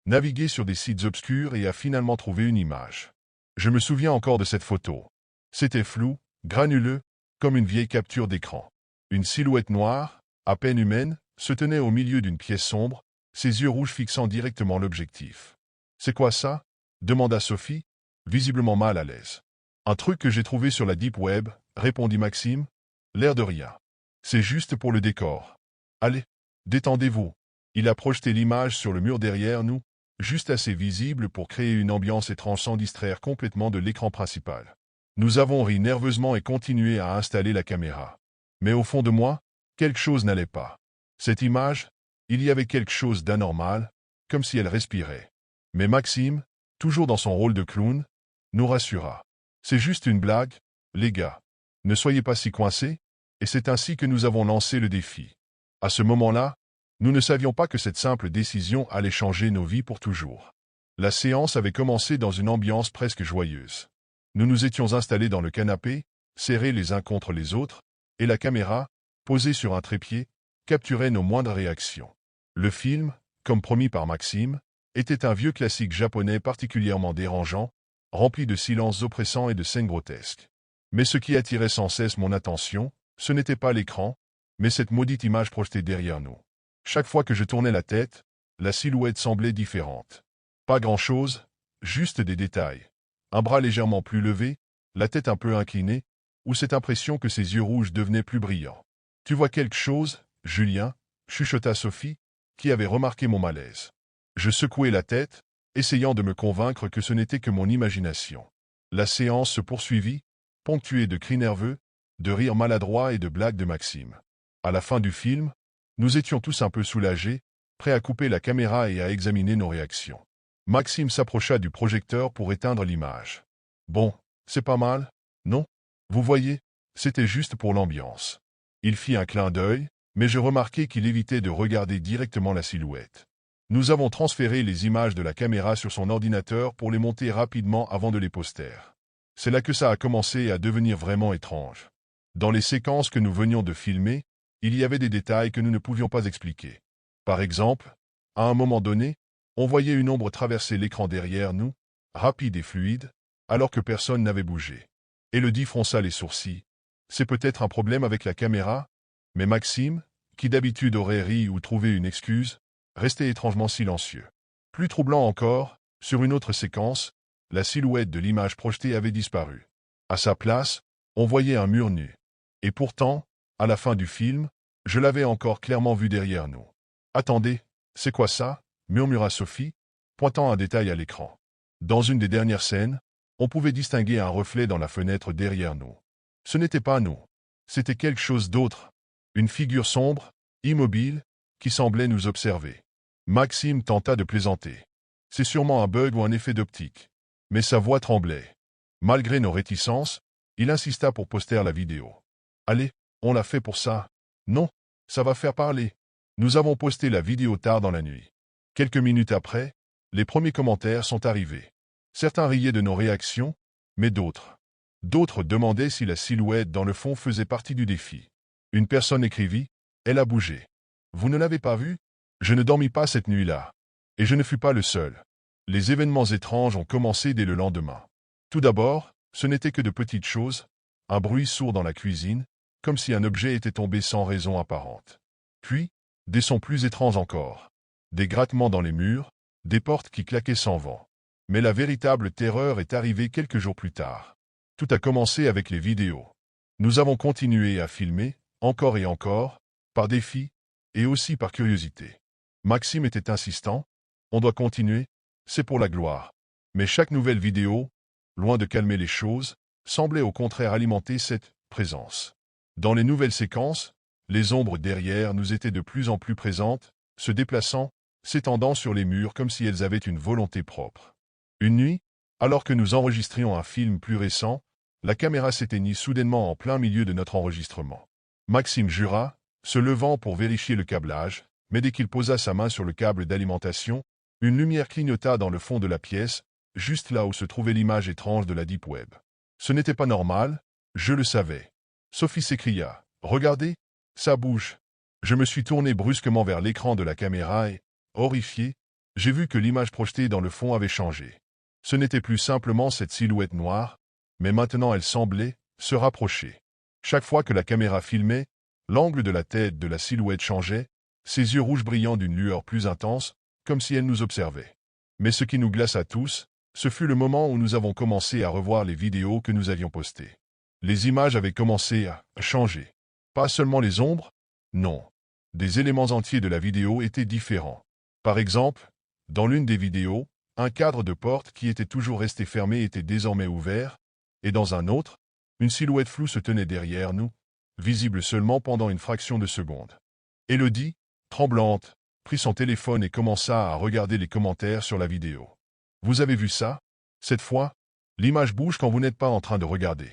navigué sur des sites obscurs et a finalement trouvé une image. Je me souviens encore de cette photo. C'était flou, granuleux, comme une vieille capture d'écran. Une silhouette noire, à peine humaine, se tenait au milieu d'une pièce sombre, ses yeux rouges fixant directement l'objectif. « C'est quoi ça ?» demanda Sophie, visiblement mal à l'aise. « Un truc que j'ai trouvé sur la Deep Web », répondit Maxime, l'air de rien. « C'est juste pour le décor. Allez, détendez-vous. » Il a projeté l'image sur le mur derrière nous, juste assez visible pour créer une ambiance étrange sans distraire complètement de l'écran principal. Nous avons ri nerveusement et continué à installer la caméra. Mais au fond de moi, quelque chose n'allait pas. Cette image, il y avait quelque chose d'anormal, comme si elle respirait. Mais Maxime, toujours dans son rôle de clown, nous rassura. « C'est juste une blague, les gars. Ne soyez pas si coincés. » Et c'est ainsi que nous avons lancé le défi. À ce moment-là, nous ne savions pas que cette simple décision allait changer nos vies pour toujours. La séance avait commencé dans une ambiance presque joyeuse. Nous nous étions installés dans le canapé, serrés les uns contre les autres, et la caméra, posée sur un trépied, capturait nos moindres réactions. Le film, comme promis par Maxime, était un vieux classique japonais particulièrement dérangeant, rempli de silences oppressants et de scènes grotesques. Mais ce qui attirait sans cesse mon attention, ce n'était pas l'écran, mais cette maudite image projetée derrière nous. Chaque fois que je tournais la tête, la silhouette semblait différente. Pas grand-chose, juste des détails. Un bras légèrement plus levé, la tête un peu inclinée, ou cette impression que ses yeux rouges devenaient plus brillants. « Tu vois quelque chose, Julien ?» chuchota Sophie, qui avait remarqué mon malaise. Je secouai la tête, essayant de me convaincre que ce n'était que mon imagination. La séance se poursuivit, ponctuée de cris nerveux, de rires maladroits et de blagues de Maxime. À la fin du film, nous étions tous un peu soulagés, prêts à couper la caméra et à examiner nos réactions. Maxime s'approcha du projecteur pour éteindre l'image. « Bon, c'est pas mal, non? Vous voyez, c'était juste pour l'ambiance. » Il fit un clin d'œil, mais je remarquai qu'il évitait de regarder directement la silhouette. Nous avons transféré les images de la caméra sur son ordinateur pour les monter rapidement avant de les poster. C'est là que ça a commencé à devenir vraiment étrange. Dans les séquences que nous venions de filmer, il y avait des détails que nous ne pouvions pas expliquer. Par exemple, à un moment donné, on voyait une ombre traverser l'écran derrière nous, rapide et fluide, alors que personne n'avait bougé. Élodie fronça les sourcils. C'est peut-être un problème avec la caméra, mais Maxime, qui d'habitude aurait ri ou trouvé une excuse, restait étrangement silencieux. Plus troublant encore, sur une autre séquence, la silhouette de l'image projetée avait disparu. À sa place, on voyait un mur nu. Et pourtant, à la fin du film, je l'avais encore clairement vu derrière nous. « Attendez, c'est quoi ça ?» murmura Sophie, pointant un détail à l'écran. Dans une des dernières scènes, on pouvait distinguer un reflet dans la fenêtre derrière nous. Ce n'était pas nous. C'était quelque chose d'autre. Une figure sombre, immobile, qui semblait nous observer. Maxime tenta de plaisanter. C'est sûrement un bug ou un effet d'optique. Mais sa voix tremblait. Malgré nos réticences, il insista pour poster la vidéo. « Allez, on l'a fait pour ça. Non, ça va faire parler. » Nous avons posté la vidéo tard dans la nuit. Quelques minutes après, les premiers commentaires sont arrivés. Certains riaient de nos réactions, mais d'autres demandaient si la silhouette dans le fond faisait partie du défi. Une personne écrivit « Elle a bougé. Vous ne l'avez pas vue ? Je ne dormis pas cette nuit-là. Et je ne fus pas le seul. » Les événements étranges ont commencé dès le lendemain. Tout d'abord, ce n'était que de petites choses, un bruit sourd dans la cuisine, comme si un objet était tombé sans raison apparente. Puis, des sons plus étranges encore. Des grattements dans les murs, des portes qui claquaient sans vent. Mais la véritable terreur est arrivée quelques jours plus tard. Tout a commencé avec les vidéos. Nous avons continué à filmer, encore et encore, par défi, et aussi par curiosité. Maxime était insistant, on doit continuer, c'est pour la gloire. Mais chaque nouvelle vidéo, loin de calmer les choses, semblait au contraire alimenter cette présence. Dans les nouvelles séquences, les ombres derrière nous étaient de plus en plus présentes, se déplaçant, s'étendant sur les murs comme si elles avaient une volonté propre. Une nuit, alors que nous enregistrions un film plus récent, la caméra s'éteignit soudainement en plein milieu de notre enregistrement. Maxime jura, se levant pour vérifier le câblage, mais dès qu'il posa sa main sur le câble d'alimentation, une lumière clignota dans le fond de la pièce, juste là où se trouvait l'image étrange de la Deep Web. Ce n'était pas normal, je le savais. Sophie s'écria « Regardez, ça bouge !» Je me suis tourné brusquement vers l'écran de la caméra et, horrifié, j'ai vu que l'image projetée dans le fond avait changé. Ce n'était plus simplement cette silhouette noire, mais maintenant elle semblait se rapprocher. Chaque fois que la caméra filmait, l'angle de la tête de la silhouette changeait, ses yeux rouges brillant d'une lueur plus intense, comme si elle nous observait. Mais ce qui nous glaça tous, ce fut le moment où nous avons commencé à revoir les vidéos que nous avions postées. Les images avaient commencé à changer. Pas seulement les ombres, non. Des éléments entiers de la vidéo étaient différents. Par exemple, dans l'une des vidéos, un cadre de porte qui était toujours resté fermé était désormais ouvert, et dans un autre, une silhouette floue se tenait derrière nous, visible seulement pendant une fraction de seconde. Élodie, tremblante, prit son téléphone et commença à regarder les commentaires sur la vidéo. « Vous avez vu ça? Cette fois, l'image bouge quand vous n'êtes pas en train de regarder. »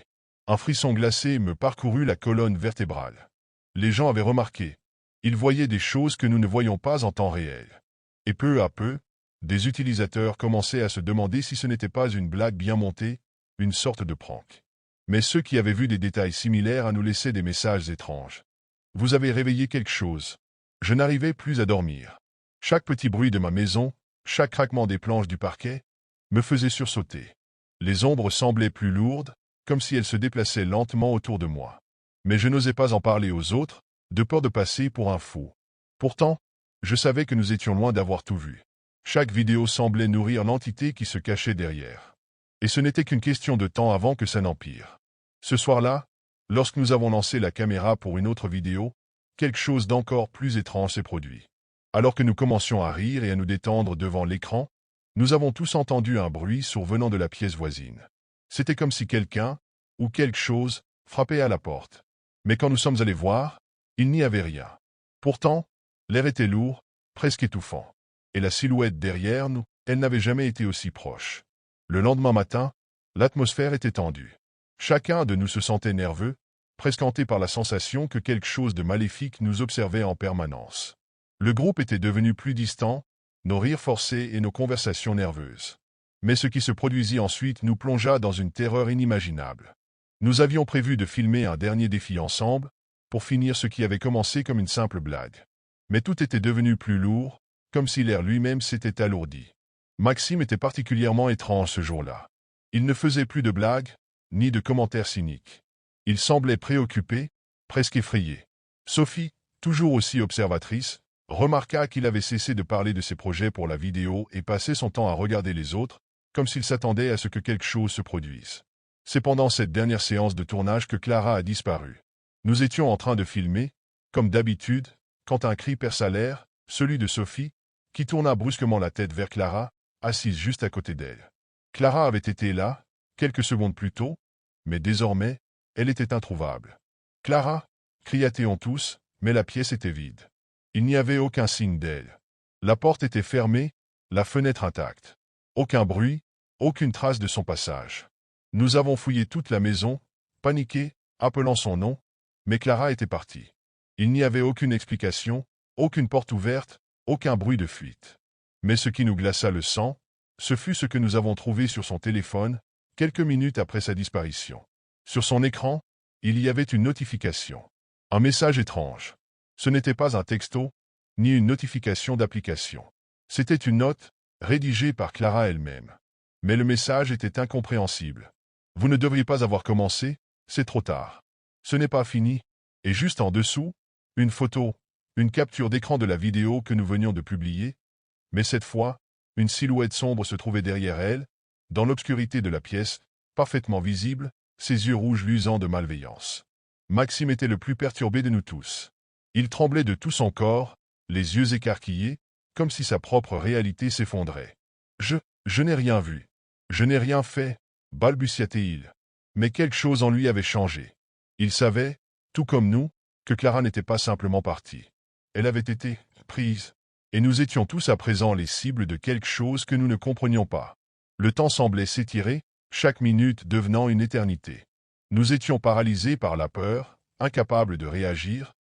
Un frisson glacé me parcourut la colonne vertébrale. Les gens avaient remarqué. Ils voyaient des choses que nous ne voyions pas en temps réel. Et peu à peu, des utilisateurs commençaient à se demander si ce n'était pas une blague bien montée, une sorte de prank. Mais ceux qui avaient vu des détails similaires à nous laissaient des messages étranges. « Vous avez réveillé quelque chose. » Je n'arrivais plus à dormir. Chaque petit bruit de ma maison, chaque craquement des planches du parquet, me faisait sursauter. Les ombres semblaient plus lourdes, comme si elles se déplaçaient lentement autour de moi. Mais je n'osais pas en parler aux autres, de peur de passer pour un fou. Pourtant, je savais que nous étions loin d'avoir tout vu. Chaque vidéo semblait nourrir l'entité qui se cachait derrière. Et ce n'était qu'une question de temps avant que ça n'empire. Ce soir-là, lorsque nous avons lancé la caméra pour une autre vidéo, quelque chose d'encore plus étrange s'est produit. Alors que nous commencions à rire et à nous détendre devant l'écran, nous avons tous entendu un bruit survenant de la pièce voisine. C'était comme si quelqu'un, ou quelque chose, frappait à la porte. Mais quand nous sommes allés voir, il n'y avait rien. Pourtant, l'air était lourd, presque étouffant. Et la silhouette derrière nous, elle n'avait jamais été aussi proche. Le lendemain matin, l'atmosphère était tendue. Chacun de nous se sentait nerveux, presque hanté par la sensation que quelque chose de maléfique nous observait en permanence. Le groupe était devenu plus distant, nos rires forcés et nos conversations nerveuses. Mais ce qui se produisit ensuite nous plongea dans une terreur inimaginable. Nous avions prévu de filmer un dernier défi ensemble, pour finir ce qui avait commencé comme une simple blague. Mais tout était devenu plus lourd, comme si l'air lui-même s'était alourdi. Maxime était particulièrement étrange ce jour-là. Il ne faisait plus de blagues, ni de commentaires cyniques. Il semblait préoccupé, presque effrayé. Sophie, toujours aussi observatrice, remarqua qu'il avait cessé de parler de ses projets pour la vidéo et passait son temps à regarder les autres, comme s'il s'attendait à ce que quelque chose se produise. C'est pendant cette dernière séance de tournage que Clara a disparu. Nous étions en train de filmer, comme d'habitude, quand un cri perça l'air, celui de Sophie, qui tourna brusquement la tête vers Clara, assise juste à côté d'elle. Clara avait été là, quelques secondes plus tôt, mais désormais, elle était introuvable. « Clara !» cria-t-on tous, mais la pièce était vide. Il n'y avait aucun signe d'elle. La porte était fermée, la fenêtre intacte. Aucun bruit, aucune trace de son passage. Nous avons fouillé toute la maison, paniqués, appelant son nom, mais Clara était partie. Il n'y avait aucune explication, aucune porte ouverte, aucun bruit de fuite. Mais ce qui nous glaça le sang, ce fut ce que nous avons trouvé sur son téléphone, quelques minutes après sa disparition. Sur son écran, il y avait une notification. Un message étrange. Ce n'était pas un texto, ni une notification d'application. C'était une note, rédigée par Clara elle-même. Mais le message était incompréhensible. « Vous ne devriez pas avoir commencé, c'est trop tard. Ce n'est pas fini. » Et juste en dessous, une photo, une capture d'écran de la vidéo que nous venions de publier. Mais cette fois, une silhouette sombre se trouvait derrière elle, dans l'obscurité de la pièce, parfaitement visible, ses yeux rouges luisants de malveillance. Maxime était le plus perturbé de nous tous. Il tremblait de tout son corps, les yeux écarquillés, comme si sa propre réalité s'effondrait. « Je n'ai rien vu. Je n'ai rien fait, » balbutia-t-il. Mais quelque chose en lui avait changé. Il savait, tout comme nous, que Clara n'était pas simplement partie. Elle avait été prise. Et nous étions tous à présent les cibles de quelque chose que nous ne comprenions pas. Le temps semblait s'étirer, chaque minute devenant une éternité. Nous étions paralysés par la peur, incapables de réagir,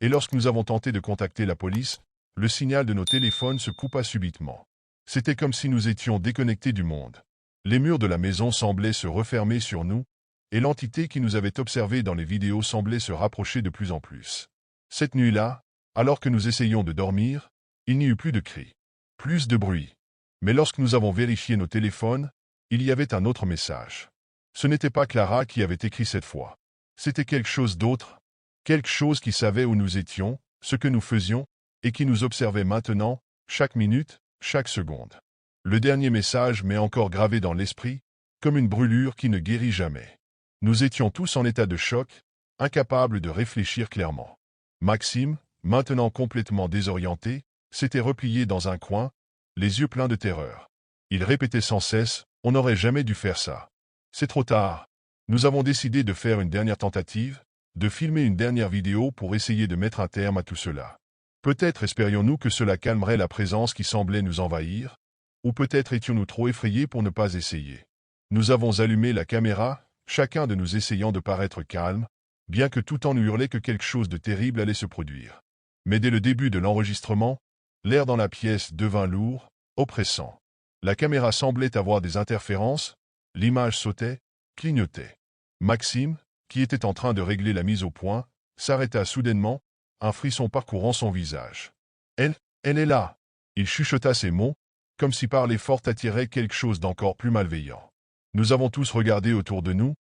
et lorsque nous avons tenté de contacter la police, le signal de nos téléphones se coupa subitement. C'était comme si nous étions déconnectés du monde. Les murs de la maison semblaient se refermer sur nous, et l'entité qui nous avait observés dans les vidéos semblait se rapprocher de plus en plus. Cette nuit-là, alors que nous essayions de dormir, il n'y eut plus de cris. Plus de bruit. Mais lorsque nous avons vérifié nos téléphones, il y avait un autre message. Ce n'était pas Clara qui avait écrit cette fois. C'était quelque chose d'autre. Quelque chose qui savait où nous étions, ce que nous faisions, et qui nous observait maintenant, chaque minute, chaque seconde. Le dernier message m'est encore gravé dans l'esprit, comme une brûlure qui ne guérit jamais. Nous étions tous en état de choc, incapables de réfléchir clairement. Maxime, maintenant complètement désorienté, s'était replié dans un coin, les yeux pleins de terreur. Il répétait sans cesse, « On n'aurait jamais dû faire ça. C'est trop tard. » Nous avons décidé de faire une dernière tentative, de filmer une dernière vidéo pour essayer de mettre un terme à tout cela. Peut-être espérions-nous que cela calmerait la présence qui semblait nous envahir, ou peut-être étions-nous trop effrayés pour ne pas essayer. Nous avons allumé la caméra, chacun de nous essayant de paraître calme, bien que tout en nous hurlait que quelque chose de terrible allait se produire. Mais dès le début de l'enregistrement, l'air dans la pièce devint lourd, oppressant. La caméra semblait avoir des interférences, l'image sautait, clignotait. Maxime, qui était en train de régler la mise au point, s'arrêta soudainement, un frisson parcourant son visage. « Elle est là !» Il chuchota ces mots, comme si parler fort attirait quelque chose d'encore plus malveillant. Nous avons tous regardé autour de nous,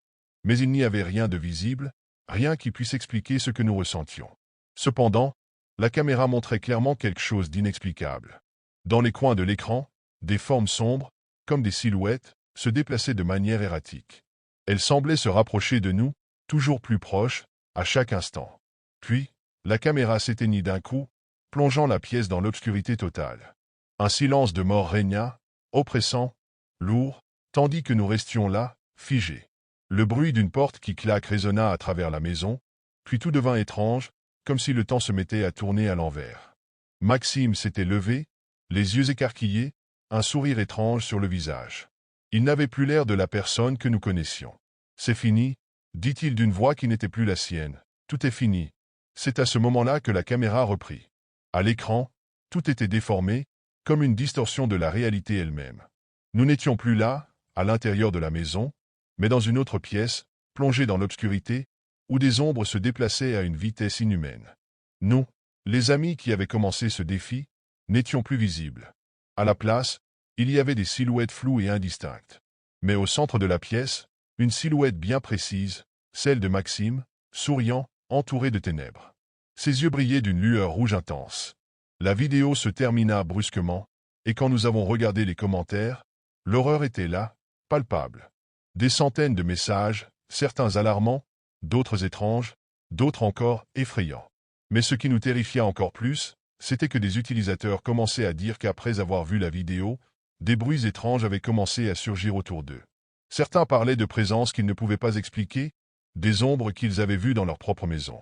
mais il n'y avait rien de visible, rien qui puisse expliquer ce que nous ressentions. Cependant, la caméra montrait clairement quelque chose d'inexplicable. Dans les coins de l'écran, des formes sombres, comme des silhouettes, se déplaçaient de manière erratique. Elles semblaient se rapprocher de nous, toujours plus proches, à chaque instant. Puis, la caméra s'éteignit d'un coup, plongeant la pièce dans l'obscurité totale. Un silence de mort régna, oppressant, lourd, tandis que nous restions là, figés. Le bruit d'une porte qui claque résonna à travers la maison, puis tout devint étrange, comme si le temps se mettait à tourner à l'envers. Maxime s'était levé, les yeux écarquillés, un sourire étrange sur le visage. Il n'avait plus l'air de la personne que nous connaissions. « C'est fini », dit-il d'une voix qui n'était plus la sienne. « Tout est fini. » C'est à ce moment-là que la caméra reprit. À l'écran, tout était déformé, comme une distorsion de la réalité elle-même. Nous n'étions plus là, à l'intérieur de la maison, mais dans une autre pièce, plongée dans l'obscurité, où des ombres se déplaçaient à une vitesse inhumaine. Nous, les amis qui avaient commencé ce défi, n'étions plus visibles. À la place, il y avait des silhouettes floues et indistinctes. Mais au centre de la pièce, une silhouette bien précise, celle de Maxime, souriant, entouré de ténèbres. Ses yeux brillaient d'une lueur rouge intense. La vidéo se termina brusquement, et quand nous avons regardé les commentaires, l'horreur était là, palpable. Des centaines de messages, certains alarmants, d'autres étranges, d'autres encore effrayants. Mais ce qui nous terrifia encore plus, c'était que des utilisateurs commençaient à dire qu'après avoir vu la vidéo, des bruits étranges avaient commencé à surgir autour d'eux. Certains parlaient de présences qu'ils ne pouvaient pas expliquer, des ombres qu'ils avaient vues dans leur propre maison.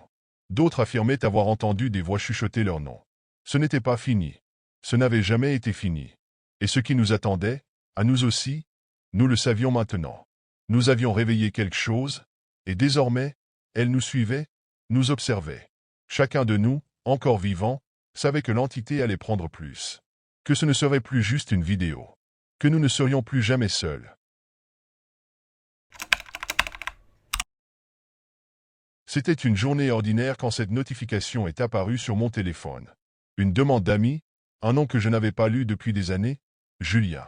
D'autres affirmaient avoir entendu des voix chuchoter leur nom. Ce n'était pas fini. Ce n'avait jamais été fini. Et ce qui nous attendait, à nous aussi, nous le savions maintenant. Nous avions réveillé quelque chose, et désormais, elle nous suivait, nous observait. Chacun de nous, encore vivant, savait que l'entité allait prendre plus. Que ce ne serait plus juste une vidéo. Que nous ne serions plus jamais seuls. C'était une journée ordinaire quand cette notification est apparue sur mon téléphone. Une demande d'amis, un nom que je n'avais pas lu depuis des années, Julien.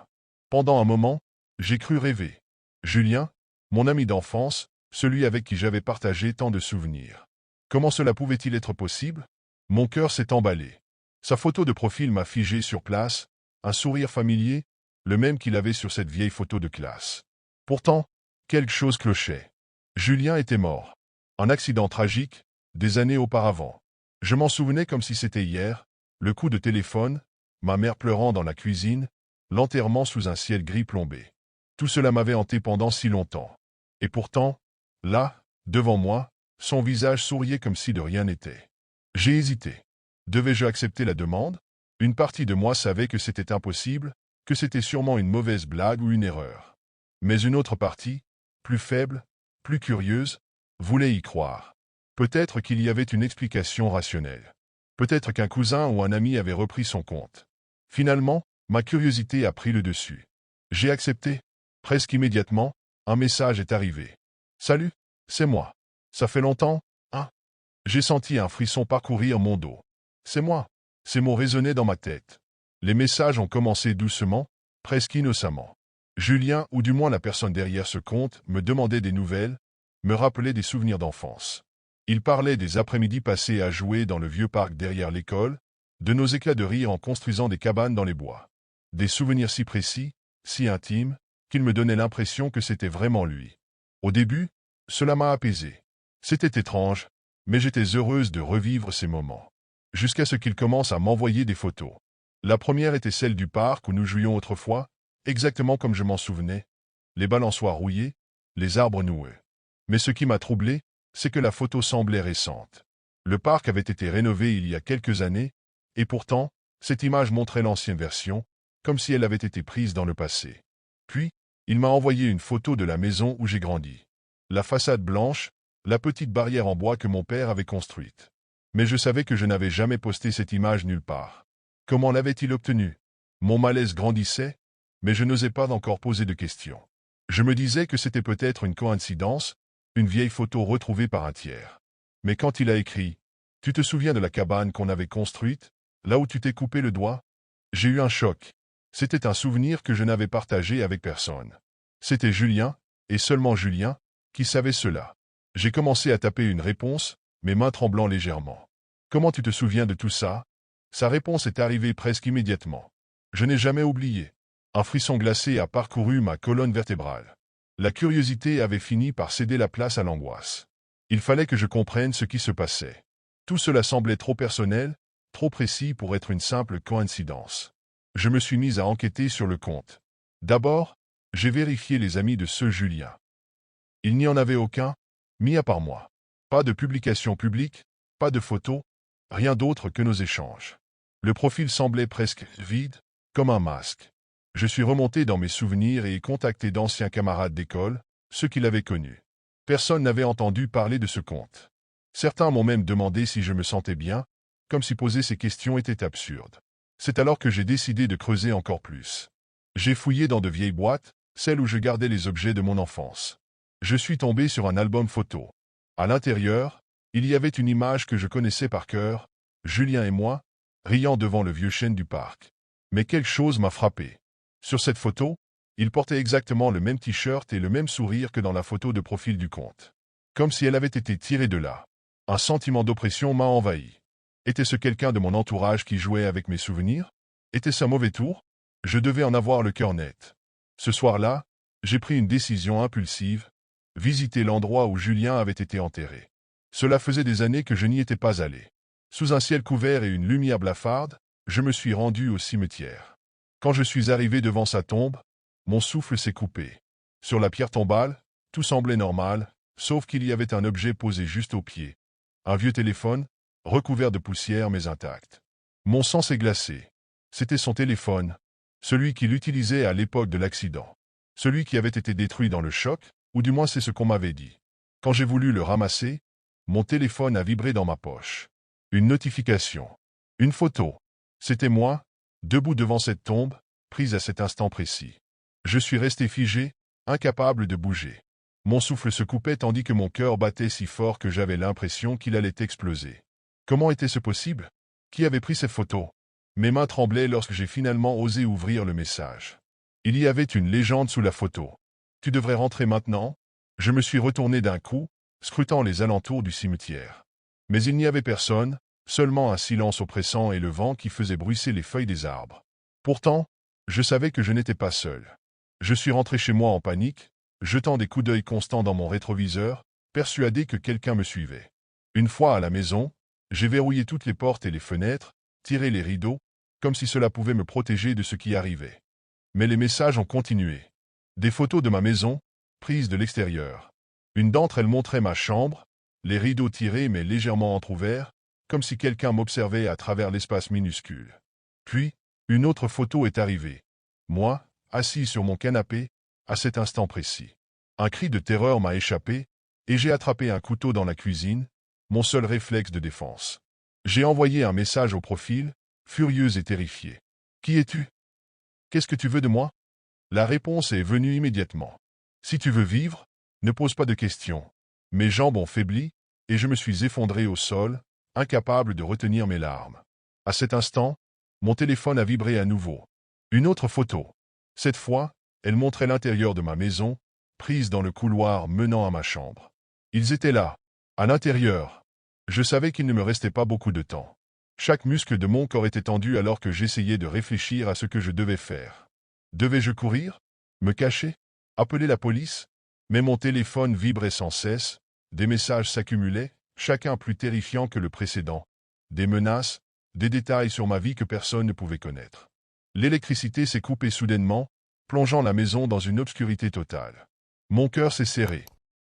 Pendant un moment, j'ai cru rêver. Julien, mon ami d'enfance, celui avec qui j'avais partagé tant de souvenirs. Comment cela pouvait-il être possible? Mon cœur s'est emballé. Sa photo de profil m'a figé sur place, un sourire familier, le même qu'il avait sur cette vieille photo de classe. Pourtant, quelque chose clochait. Julien était mort. Un accident tragique, des années auparavant. Je m'en souvenais comme si c'était hier, le coup de téléphone, ma mère pleurant dans la cuisine, l'enterrement sous un ciel gris plombé. Tout cela m'avait hanté pendant si longtemps. Et pourtant, là, devant moi, son visage souriait comme si de rien n'était. J'ai hésité. Devais-je accepter la demande? Une partie de moi savait que c'était impossible, que c'était sûrement une mauvaise blague ou une erreur. Mais une autre partie, plus faible, plus curieuse, voulait y croire. Peut-être qu'il y avait une explication rationnelle. Peut-être qu'un cousin ou un ami avait repris son compte. Finalement, ma curiosité a pris le dessus. J'ai accepté. Presque immédiatement, un message est arrivé. « Salut, c'est moi. Ça fait longtemps, hein ?» J'ai senti un frisson parcourir mon dos. « C'est moi. » Ces mots résonnaient dans ma tête. Les messages ont commencé doucement, presque innocemment. Julien, ou du moins la personne derrière ce compte, me demandait des nouvelles, me rappelait des souvenirs d'enfance. Il parlait des après-midi passés à jouer dans le vieux parc derrière l'école, de nos éclats de rire en construisant des cabanes dans les bois. Des souvenirs si précis, si intimes, qu'il me donnait l'impression que c'était vraiment lui. Au début, cela m'a apaisé. C'était étrange, mais j'étais heureuse de revivre ces moments. Jusqu'à ce qu'il commence à m'envoyer des photos. La première était celle du parc où nous jouions autrefois, exactement comme je m'en souvenais. Les balançoires rouillés, les arbres noueux. Mais ce qui m'a troublé, c'est que la photo semblait récente. Le parc avait été rénové il y a quelques années, et pourtant, cette image montrait l'ancienne version, comme si elle avait été prise dans le passé. Puis, il m'a envoyé une photo de la maison où j'ai grandi. La façade blanche, la petite barrière en bois que mon père avait construite. Mais je savais que je n'avais jamais posté cette image nulle part. Comment l'avait-il obtenue? Mon malaise grandissait, mais je n'osais pas encore poser de questions. Je me disais que c'était peut-être une coïncidence, une vieille photo retrouvée par un tiers. Mais quand il a écrit « Tu te souviens de la cabane qu'on avait construite, là où tu t'es coupé le doigt ?» J'ai eu un choc. C'était un souvenir que je n'avais partagé avec personne. C'était Julien, et seulement Julien, qui savait cela. J'ai commencé à taper une réponse, mes mains tremblant légèrement. « Comment tu te souviens de tout ça ?» Sa réponse est arrivée presque immédiatement. Je n'ai jamais oublié. Un frisson glacé a parcouru ma colonne vertébrale. La curiosité avait fini par céder la place à l'angoisse. Il fallait que je comprenne ce qui se passait. Tout cela semblait trop personnel, trop précis pour être une simple coïncidence. Je me suis mise à enquêter sur le compte. D'abord, j'ai vérifié les amis de ce Julien. Il n'y en avait aucun, mis à part moi. Pas de publication publique, pas de photos, rien d'autre que nos échanges. Le profil semblait presque vide, comme un masque. Je suis remonté dans mes souvenirs et ai contacté d'anciens camarades d'école, ceux qui l'avaient connu. Personne n'avait entendu parler de ce compte. Certains m'ont même demandé si je me sentais bien, comme si poser ces questions était absurde. C'est alors que j'ai décidé de creuser encore plus. J'ai fouillé dans de vieilles boîtes, celles où je gardais les objets de mon enfance. Je suis tombé sur un album photo. À l'intérieur, il y avait une image que je connaissais par cœur, Julien et moi, riant devant le vieux chêne du parc. Mais quelque chose m'a frappé. Sur cette photo, il portait exactement le même t-shirt et le même sourire que dans la photo de profil du compte. Comme si elle avait été tirée de là. Un sentiment d'oppression m'a envahi. Était-ce quelqu'un de mon entourage qui jouait avec mes souvenirs? Était-ce un mauvais tour? Je devais en avoir le cœur net. Ce soir-là, j'ai pris une décision impulsive, visiter l'endroit où Julien avait été enterré. Cela faisait des années que je n'y étais pas allé. Sous un ciel couvert et une lumière blafarde, je me suis rendu au cimetière. Quand je suis arrivé devant sa tombe, mon souffle s'est coupé. Sur la pierre tombale, tout semblait normal, sauf qu'il y avait un objet posé juste au pied. Un vieux téléphone, recouvert de poussière mais intact. Mon sang s'est glacé. C'était son téléphone, celui qu'il utilisait à l'époque de l'accident. Celui qui avait été détruit dans le choc, ou du moins c'est ce qu'on m'avait dit. Quand j'ai voulu le ramasser, mon téléphone a vibré dans ma poche. Une notification. Une photo. C'était moi, debout devant cette tombe, prise à cet instant précis. Je suis resté figé, incapable de bouger. Mon souffle se coupait tandis que mon cœur battait si fort que j'avais l'impression qu'il allait exploser. Comment était-ce possible? Qui avait pris cette photo? Mes mains tremblaient lorsque j'ai finalement osé ouvrir le message. Il y avait une légende sous la photo. Tu devrais rentrer maintenant. Je me suis retourné d'un coup, scrutant les alentours du cimetière. Mais il n'y avait personne, seulement un silence oppressant et le vent qui faisait bruisser les feuilles des arbres. Pourtant, je savais que je n'étais pas seul. Je suis rentré chez moi en panique, jetant des coups d'œil constants dans mon rétroviseur, persuadé que quelqu'un me suivait. Une fois à la maison, j'ai verrouillé toutes les portes et les fenêtres, tiré les rideaux, comme si cela pouvait me protéger de ce qui arrivait. Mais les messages ont continué. Des photos de ma maison, prises de l'extérieur. Une d'entre elles montrait ma chambre, les rideaux tirés mais légèrement entr'ouverts, comme si quelqu'un m'observait à travers l'espace minuscule. Puis, une autre photo est arrivée. Moi, assis sur mon canapé, à cet instant précis. Un cri de terreur m'a échappé, et j'ai attrapé un couteau dans la cuisine, mon seul réflexe de défense. J'ai envoyé un message au profil, furieux et terrifié. Qui es-tu? Qu'est-ce que tu veux de moi? La réponse est venue immédiatement. Si tu veux vivre, ne pose pas de questions. Mes jambes ont faibli, et je me suis effondré au sol, incapable de retenir mes larmes. À cet instant, Mon téléphone a vibré à nouveau. Une autre photo. Cette fois, elle montrait l'intérieur de ma maison, prise dans le couloir menant à ma chambre. Ils étaient là, à l'intérieur. Je savais qu'il ne me restait pas beaucoup de temps. Chaque muscle de mon corps était tendu alors que j'essayais de réfléchir à ce que je devais faire. Devais-je courir? Me cacher? Appeler la police? Mais mon téléphone vibrait sans cesse, des messages s'accumulaient, chacun plus terrifiant que le précédent. Des menaces, des détails sur ma vie que personne ne pouvait connaître. L'électricité s'est coupée soudainement, plongeant la maison dans une obscurité totale. Mon cœur s'est serré.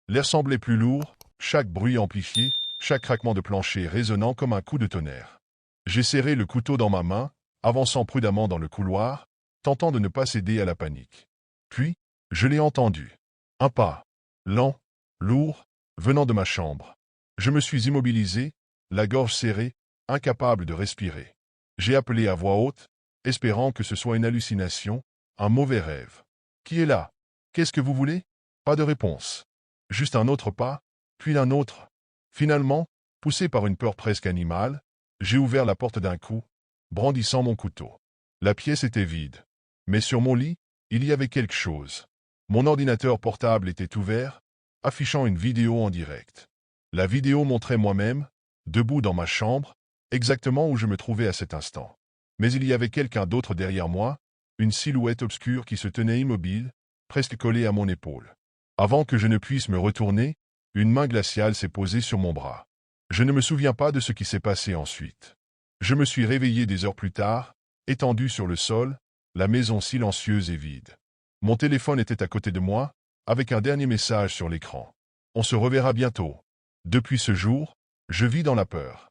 L'air semblait plus lourd, chaque bruit amplifié, chaque craquement de plancher résonnant comme un coup de tonnerre. J'ai serré le couteau dans ma main, avançant prudemment dans le couloir, tentant de ne pas céder à la panique. Puis, je l'ai entendu. Un pas, lent, lourd, venant de ma chambre. Je me suis immobilisé, la gorge serrée, incapable de respirer. J'ai appelé à voix haute, espérant que ce soit une hallucination, un mauvais rêve. Qui est là? Qu'est-ce que vous voulez? Pas de réponse. Juste un autre pas, puis un autre. Finalement, poussé par une peur presque animale, j'ai ouvert la porte d'un coup, brandissant mon couteau. La pièce était vide. Mais sur mon lit, il y avait quelque chose. Mon ordinateur portable était ouvert, affichant une vidéo en direct. La vidéo montrait moi-même, debout dans ma chambre, exactement où je me trouvais à cet instant. Mais il y avait quelqu'un d'autre derrière moi, une silhouette obscure qui se tenait immobile, presque collée à mon épaule. Avant que je ne puisse me retourner, une main glaciale s'est posée sur mon bras. Je ne me souviens pas de ce qui s'est passé ensuite. Je me suis réveillé des heures plus tard, étendu sur le sol, la maison silencieuse et vide. Mon téléphone était à côté de moi, avec un dernier message sur l'écran. On se reverra bientôt. Depuis ce jour, je vis dans la peur.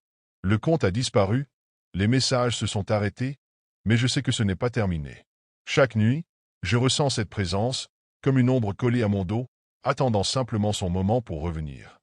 Le compte a disparu, les messages se sont arrêtés, mais je sais que ce n'est pas terminé. Chaque nuit, je ressens cette présence, comme une ombre collée à mon dos, attendant simplement son moment pour revenir.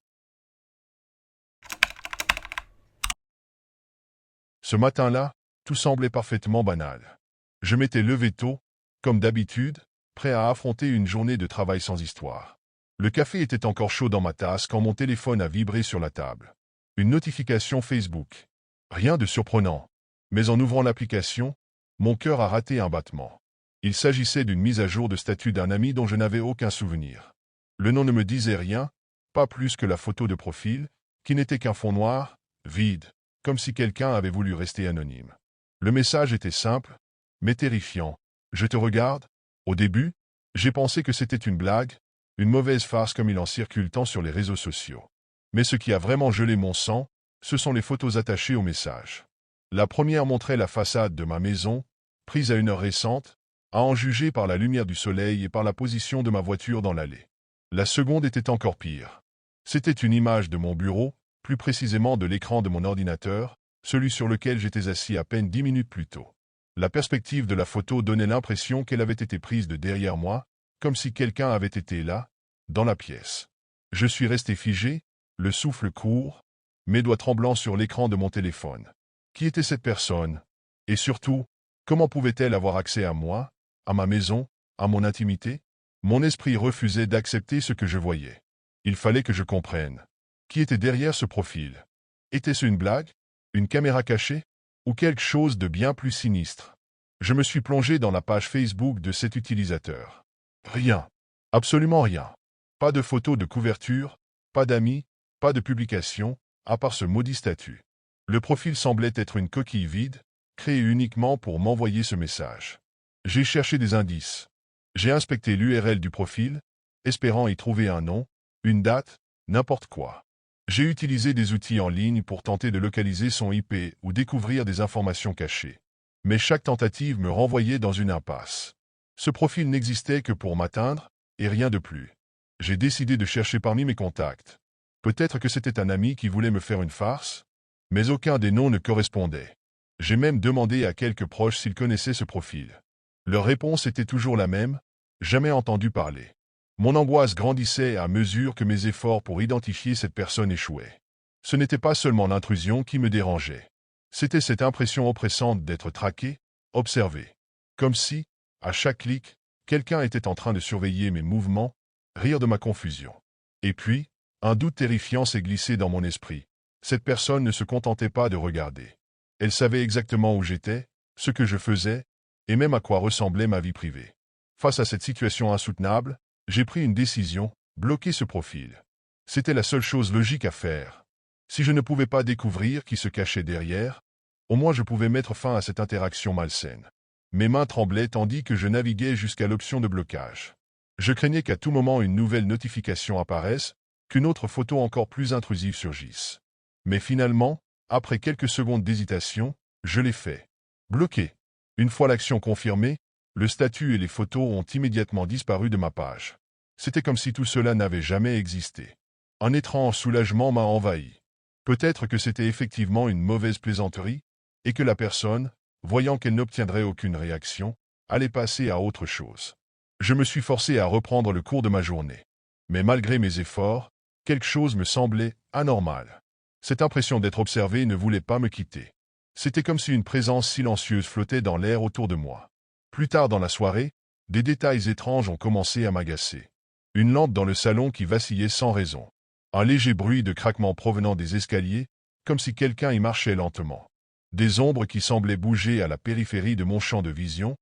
Ce matin-là, tout semblait parfaitement banal. Je m'étais levé tôt, comme d'habitude, prêt à affronter une journée de travail sans histoire. Le café était encore chaud dans ma tasse quand mon téléphone a vibré sur la table. Une notification Facebook. Rien de surprenant. Mais en ouvrant l'application, mon cœur a raté un battement. Il s'agissait d'une mise à jour de statut d'un ami dont je n'avais aucun souvenir. Le nom ne me disait rien, pas plus que la photo de profil, qui n'était qu'un fond noir, vide, comme si quelqu'un avait voulu rester anonyme. Le message était simple, mais terrifiant. Je te regarde. Au début, j'ai pensé que c'était une blague, une mauvaise farce comme il en circule tant sur les réseaux sociaux. Mais ce qui a vraiment gelé mon sang, ce sont les photos attachées au message. La première montrait la façade de ma maison, prise à une heure récente, à en juger par la lumière du soleil et par la position de ma voiture dans l'allée. La seconde était encore pire. C'était une image de mon bureau, plus précisément de l'écran de mon ordinateur, celui sur lequel j'étais assis à peine 10 minutes plus tôt. La perspective de la photo donnait l'impression qu'elle avait été prise de derrière moi, comme si quelqu'un avait été là, dans la pièce. Je suis resté figé, le souffle court, mes doigts tremblants sur l'écran de mon téléphone. Qui était cette personne? Et surtout, comment pouvait-elle avoir accès à moi, à ma maison, à mon intimité? Mon esprit refusait d'accepter ce que je voyais. Il fallait que je comprenne. Qui était derrière ce profil? Était-ce une blague? Une caméra cachée? Ou quelque chose de bien plus sinistre? Je me suis plongé dans la page Facebook de cet utilisateur. Rien. Absolument rien. Pas de photo de couverture, pas d'amis, pas de publication, à part ce maudit statut. Le profil semblait être une coquille vide, créée uniquement pour m'envoyer ce message. J'ai cherché des indices. J'ai inspecté l'URL du profil, espérant y trouver un nom, une date, n'importe quoi. J'ai utilisé des outils en ligne pour tenter de localiser son IP ou découvrir des informations cachées. Mais chaque tentative me renvoyait dans une impasse. Ce profil n'existait que pour m'atteindre, et rien de plus. J'ai décidé de chercher parmi mes contacts. Peut-être que c'était un ami qui voulait me faire une farce, mais aucun des noms ne correspondait. J'ai même demandé à quelques proches s'ils connaissaient ce profil. Leur réponse était toujours la même, jamais entendu parler. Mon angoisse grandissait à mesure que mes efforts pour identifier cette personne échouaient. Ce n'était pas seulement l'intrusion qui me dérangeait. C'était cette impression oppressante d'être traqué, observé. Comme si, à chaque clic, quelqu'un était en train de surveiller mes mouvements, rire de ma confusion. Et puis, un doute terrifiant s'est glissé dans mon esprit. Cette personne ne se contentait pas de regarder. Elle savait exactement où j'étais, ce que je faisais, et même à quoi ressemblait ma vie privée. Face à cette situation insoutenable, j'ai pris une décision, bloquer ce profil. C'était la seule chose logique à faire. Si je ne pouvais pas découvrir qui se cachait derrière, au moins je pouvais mettre fin à cette interaction malsaine. Mes mains tremblaient tandis que je naviguais jusqu'à l'option de blocage. Je craignais qu'à tout moment une nouvelle notification apparaisse, qu'une autre photo encore plus intrusive surgisse. Mais finalement, après quelques secondes d'hésitation, je l'ai fait. Bloqué. Une fois l'action confirmée, le statut et les photos ont immédiatement disparu de ma page. C'était comme si tout cela n'avait jamais existé. Un étrange soulagement m'a envahi. Peut-être que c'était effectivement une mauvaise plaisanterie, et que la personne, voyant qu'elle n'obtiendrait aucune réaction, allait passer à autre chose. Je me suis forcé à reprendre le cours de ma journée. Mais malgré mes efforts, quelque chose me semblait anormal. Cette impression d'être observé ne voulait pas me quitter. C'était comme si une présence silencieuse flottait dans l'air autour de moi. Plus tard dans la soirée, des détails étranges ont commencé à m'agacer. Une lampe dans le salon qui vacillait sans raison. Un léger bruit de craquement provenant des escaliers, comme si quelqu'un y marchait lentement. Des ombres qui semblaient bouger à la périphérie de mon champ de vision,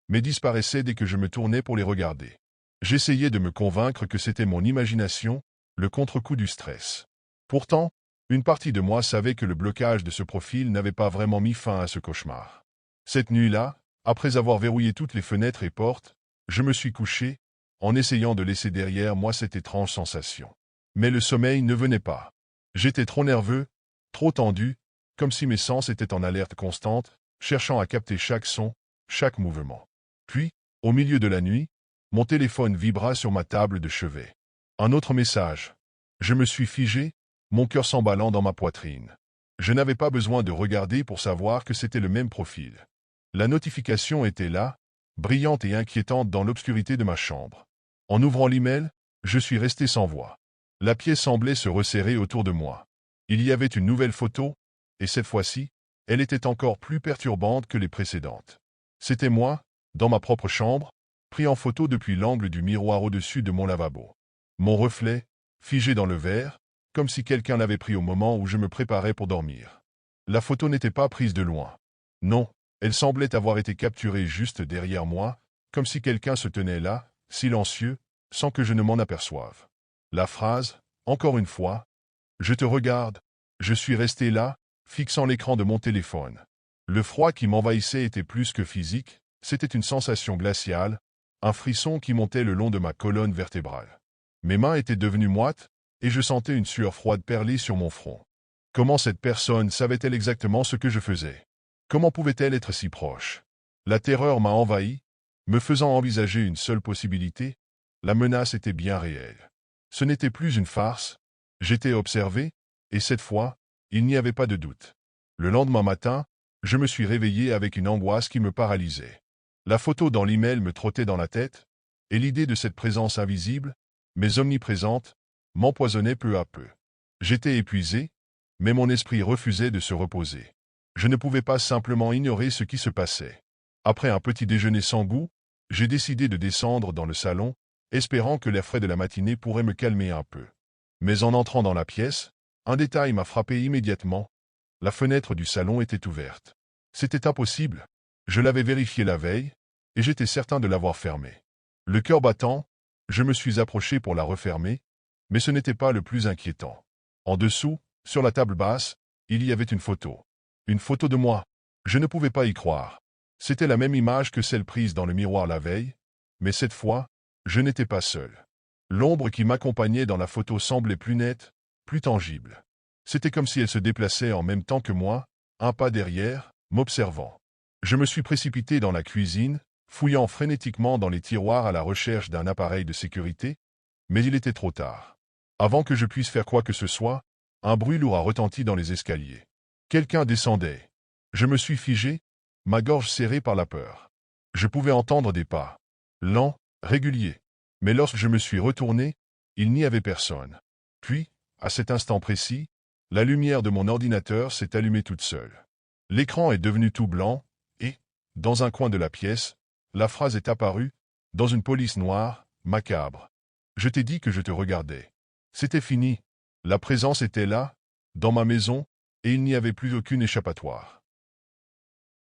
mais disparaissaient dès que je me tournais pour les regarder. J'essayais de me convaincre que c'était mon imagination, le contre-coup du stress. Pourtant, une partie de moi savait que le blocage de ce profil n'avait pas vraiment mis fin à ce cauchemar. Cette nuit-là, après avoir verrouillé toutes les fenêtres et portes, je me suis couché, en essayant de laisser derrière moi cette étrange sensation. Mais le sommeil ne venait pas. J'étais trop nerveux, trop tendu, comme si mes sens étaient en alerte constante, cherchant à capter chaque son, chaque mouvement. Puis, au milieu de la nuit, mon téléphone vibra sur ma table de chevet. Un autre message. Je me suis figé, mon cœur s'emballant dans ma poitrine. Je n'avais pas besoin de regarder pour savoir que c'était le même profil. La notification était là, brillante et inquiétante dans l'obscurité de ma chambre. En ouvrant l'email, je suis resté sans voix. La pièce semblait se resserrer autour de moi. Il y avait une nouvelle photo, et cette fois-ci, elle était encore plus perturbante que les précédentes. C'était moi, dans ma propre chambre, pris en photo depuis l'angle du miroir au-dessus de mon lavabo. Mon reflet, figé dans le verre, comme si quelqu'un l'avait pris au moment où je me préparais pour dormir. La photo n'était pas prise de loin. Non, elle semblait avoir été capturée juste derrière moi, comme si quelqu'un se tenait là, silencieux, sans que je ne m'en aperçoive. La phrase, encore une fois, « Je te regarde », je suis resté là, fixant l'écran de mon téléphone. Le froid qui m'envahissait était plus que physique, c'était une sensation glaciale, un frisson qui montait le long de ma colonne vertébrale. Mes mains étaient devenues moites, et je sentais une sueur froide perler sur mon front. Comment cette personne savait-elle exactement ce que je faisais? Comment pouvait-elle être si proche? La terreur m'a envahi, me faisant envisager une seule possibilité, la menace était bien réelle. Ce n'était plus une farce, j'étais observé, et cette fois, il n'y avait pas de doute. Le lendemain matin, je me suis réveillé avec une angoisse qui me paralysait. La photo dans l'email me trottait dans la tête, et l'idée de cette présence invisible, mais omniprésente, m'empoisonnait peu à peu. J'étais épuisé, mais mon esprit refusait de se reposer. Je ne pouvais pas simplement ignorer ce qui se passait. Après un petit déjeuner sans goût, j'ai décidé de descendre dans le salon, espérant que l'air frais de la matinée pourrait me calmer un peu. Mais en entrant dans la pièce, un détail m'a frappé immédiatement. La fenêtre du salon était ouverte. C'était impossible. Je l'avais vérifié la veille, et j'étais certain de l'avoir fermée. Le cœur battant, je me suis approché pour la refermer, mais ce n'était pas le plus inquiétant. En dessous, sur la table basse, il y avait une photo. Une photo de moi. Je ne pouvais pas y croire. C'était la même image que celle prise dans le miroir la veille, mais cette fois, je n'étais pas seul. L'ombre qui m'accompagnait dans la photo semblait plus nette, plus tangible. C'était comme si elle se déplaçait en même temps que moi, un pas derrière, m'observant. Je me suis précipité dans la cuisine, fouillant frénétiquement dans les tiroirs à la recherche d'un appareil de sécurité, mais il était trop tard. Avant que je puisse faire quoi que ce soit, un bruit lourd a retenti dans les escaliers. Quelqu'un descendait. Je me suis figé, ma gorge serrée par la peur. Je pouvais entendre des pas, lents, réguliers. Mais lorsque je me suis retourné, il n'y avait personne. Puis, à cet instant précis, la lumière de mon ordinateur s'est allumée toute seule. L'écran est devenu tout blanc, et, dans un coin de la pièce, la phrase est apparue, dans une police noire, macabre. Je t'ai dit que je te regardais. C'était fini. La présence était là, dans ma maison, et il n'y avait plus aucune échappatoire.